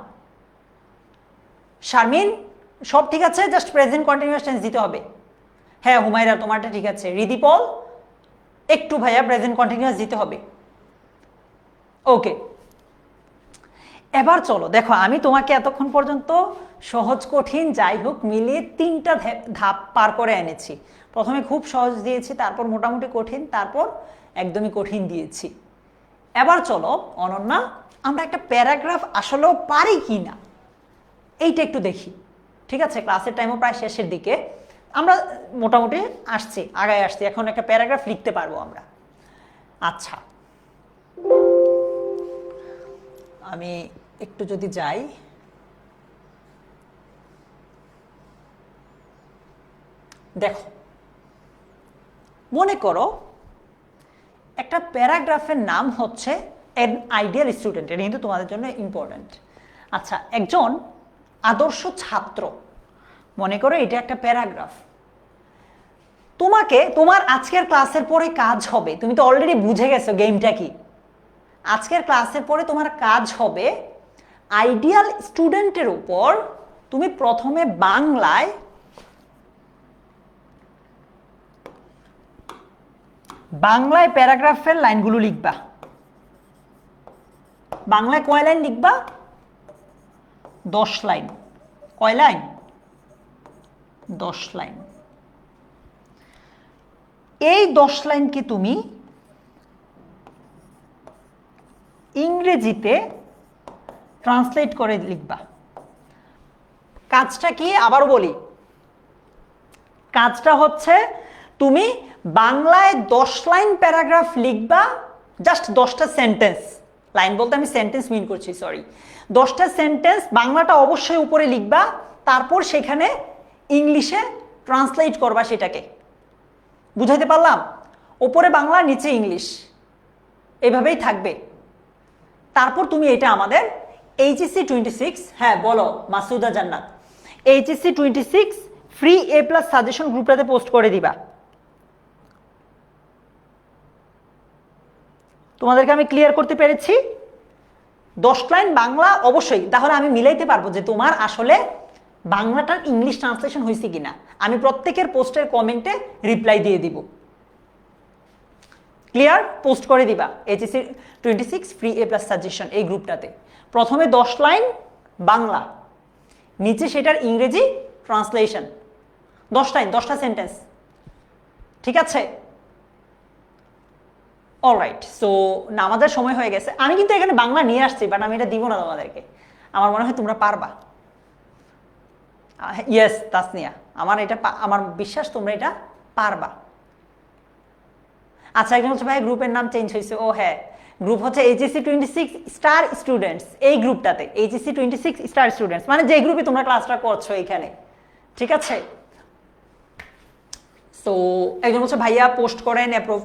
শারমিন, সব ঠিক আছে, জাস্ট প্রেজেন্ট কন্টিনিউয়াস টেন্স দিতে হবে। হ্যাঁ হুমায়রা, তোমারটা ঠিক আছে। রিদিপল, একটু ভাইয়া প্রেজেন্ট কন্টিনিউয়াস দিতে হবে। ওকে, এবার চলো দেখো, আমি তোমাকে এতক্ষণ পর্যন্ত সহজ কঠিন যাই হোক মিলিয়ে 3টা ধাপ পার করে এনেছি। প্রথমে খুব সহজ দিয়েছি, তারপর মোটামুটি কঠিন, তারপর একদমই কঠিন দিয়েছি। এবার চলো অনন্যা, আমরা একটা প্যারাগ্রাফ আসলেও পারি কি না এইটা একটু দেখি, ঠিক আছে? ক্লাসের টাইমও প্রায় শেষের দিকে, আমরা মোটামুটি আসছি, আগায় আসছি, এখন একটা প্যারাগ্রাফ লিখতে পারবো আমরা। আচ্ছা, আমি একটু যদি যাই, দেখো মনে করো একটা প্যারাগ্রাফের নাম হচ্ছে অ্যান আইডিয়াল স্টুডেন্ট। এটা কিন্তু তোমাদের জন্য ইম্পর্টেন্ট। আচ্ছা, একজন আদর্শ ছাত্র, মনে করো এটা একটা প্যারাগ্রাফ। তোমাকে তোমার আজকের ক্লাসের পরে কাজ হবে, তুমি তো অলরেডি বুঝে গেছো গেমটা কি। আজকের ক্লাসের পরে তোমার কাজ হবে আইডিয়াল স্টুডেন্টের উপর তুমি প্রথমে বাংলায় প্যারাগ্রাফের লাইনগুলো লিখবা। বাংলায় কয় লাইন লিখবা? 10 লাইন। কয় লাইন? 10 লাইন। এই 10 লাইনকে তুমি ইংরেজিতে ট্রান্সলেট করে লিখবা। কাজটা কি আবারও বলি, কাজটা হচ্ছে তুমি বাংলায় 10 লাইন প্যারাগ্রাফ লিখবা, জাস্ট 10টা সেন্টেন্স। লাইন বলতে আমি সেন্টেন্স মিন করছি, সরি। 10টা সেন্টেন্স, বাংলাটা অবশ্যই উপরে লিখবা, তারপর সেখানে ইংলিশে ট্রান্সলেট করবা সেটাকে। বুঝাইতে পারলাম? ওপরে বাংলা, নিচে ইংলিশ, এভাবেই থাকবে। তারপর তুমি এটা আমাদের এইচএসসি 26, হ্যাঁ বলো Masuda Jannat, HSC 26 free A+ suggestion গ্রুপটাতে পোস্ট করে দিবা। তোমাদেরকে আমি ক্লিয়ার করতে পেরেছি? 10 লাইন বাংলা অবশ্যই, তাহলে আমি মিলাইতে পারবো যে তোমার আসলে বাংলাটার ইংলিশ ট্রান্সলেশন হয়েছে কিনা। আমি প্রত্যেকের পোস্টের কমেন্টে রিপ্লাই দিয়ে দিব। ক্লিয়ার? পোস্ট করে দিবা এইচএসসি 26 ফ্রি এ প্লাস সাজেশন এই গ্রুপটাতে। প্রথমে 10 লাইন বাংলা, নিচে সেটার ইংরেজি ট্রান্সলেশন, 10 লাইন 10টা সেন্টেন্স, ঠিক আছে? অলরাইট, সো না আমাদের সময় হয়ে গেছে। আমি কিন্তু এখানে বাংলা নিয়ে আসছি, বাট আমি এটা দিব না তোমাদেরকে। আমার মনে হয় তোমরা পারবা। ইয়েস তাসনিয়া, আমার বিশ্বাস তোমরা এটা পারবা। আচ্ছা, একজন হচ্ছে ভাই গ্রুপের নাম চেঞ্জ হয়েছে। ও হ্যাঁ, গ্রুপ হচ্ছে এইচএসসি 26 স্টার স্টুডেন্টস। এই গ্রুপটাতে এইচএসসি 26 স্টার স্টুডেন্টস, মানে যে গ্রুপে তোমরা ক্লাসটা করছো এখানে, ঠিক আছে? সো একজন হচ্ছে ভাইয়া পোস্ট করেন, অ্যাপ্রুভ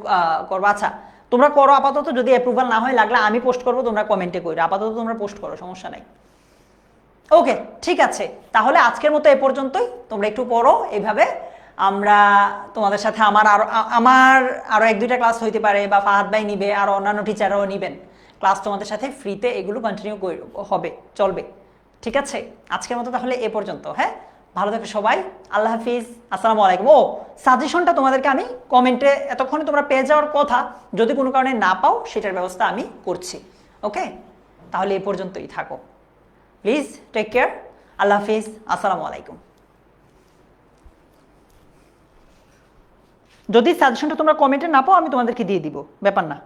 করবো। আচ্ছা তোমরা করো আপাতত, যদি অ্যাপ্রুভাল না হয় লাগলে আমি পোস্ট করবো, তোমরা কমেন্টে করো। আপাতত তোমরা পোস্ট করো, সমস্যা নাই। ওকে ঠিক আছে, তাহলে আজকের মতো এ পর্যন্তই। তোমরা একটু পড়ো এইভাবে। আমরা তোমাদের সাথে আমার আরো 1-2টা ক্লাস হইতে পারে, বা ফাহাদ ভাই নিবে, আর অন্যান্য টিচাররাও নিবেন ক্লাস তোমাদের সাথে ফ্রিতে, এগুলো কন্টিনিউ হবে, চলবে, ঠিক আছে? আজকের মতো তাহলে এ পর্যন্ত। হ্যাঁ, ভালো থাকো সবাই, আল্লাহ হাফিজ, আসসালামু আলাইকুম। ও সাজেশনটা তোমাদেরকে আমি কমেন্টে, এতক্ষণে তোমরা পেয়ে যাওয়ার কথা, যদি কোনো কারণে না পাও সেটার ব্যবস্থা আমি করছি। ওকে, তাহলে এ পর্যন্তই থাকো। প্লিজ টেক কেয়ার, আল্লাহ হাফিজ, আসসালামু আলাইকুম। যদি সাজেশনটা তোমরা কমেন্টে না পাও আমি তোমাদেরকে দিয়ে দিব, ব্যাপার না।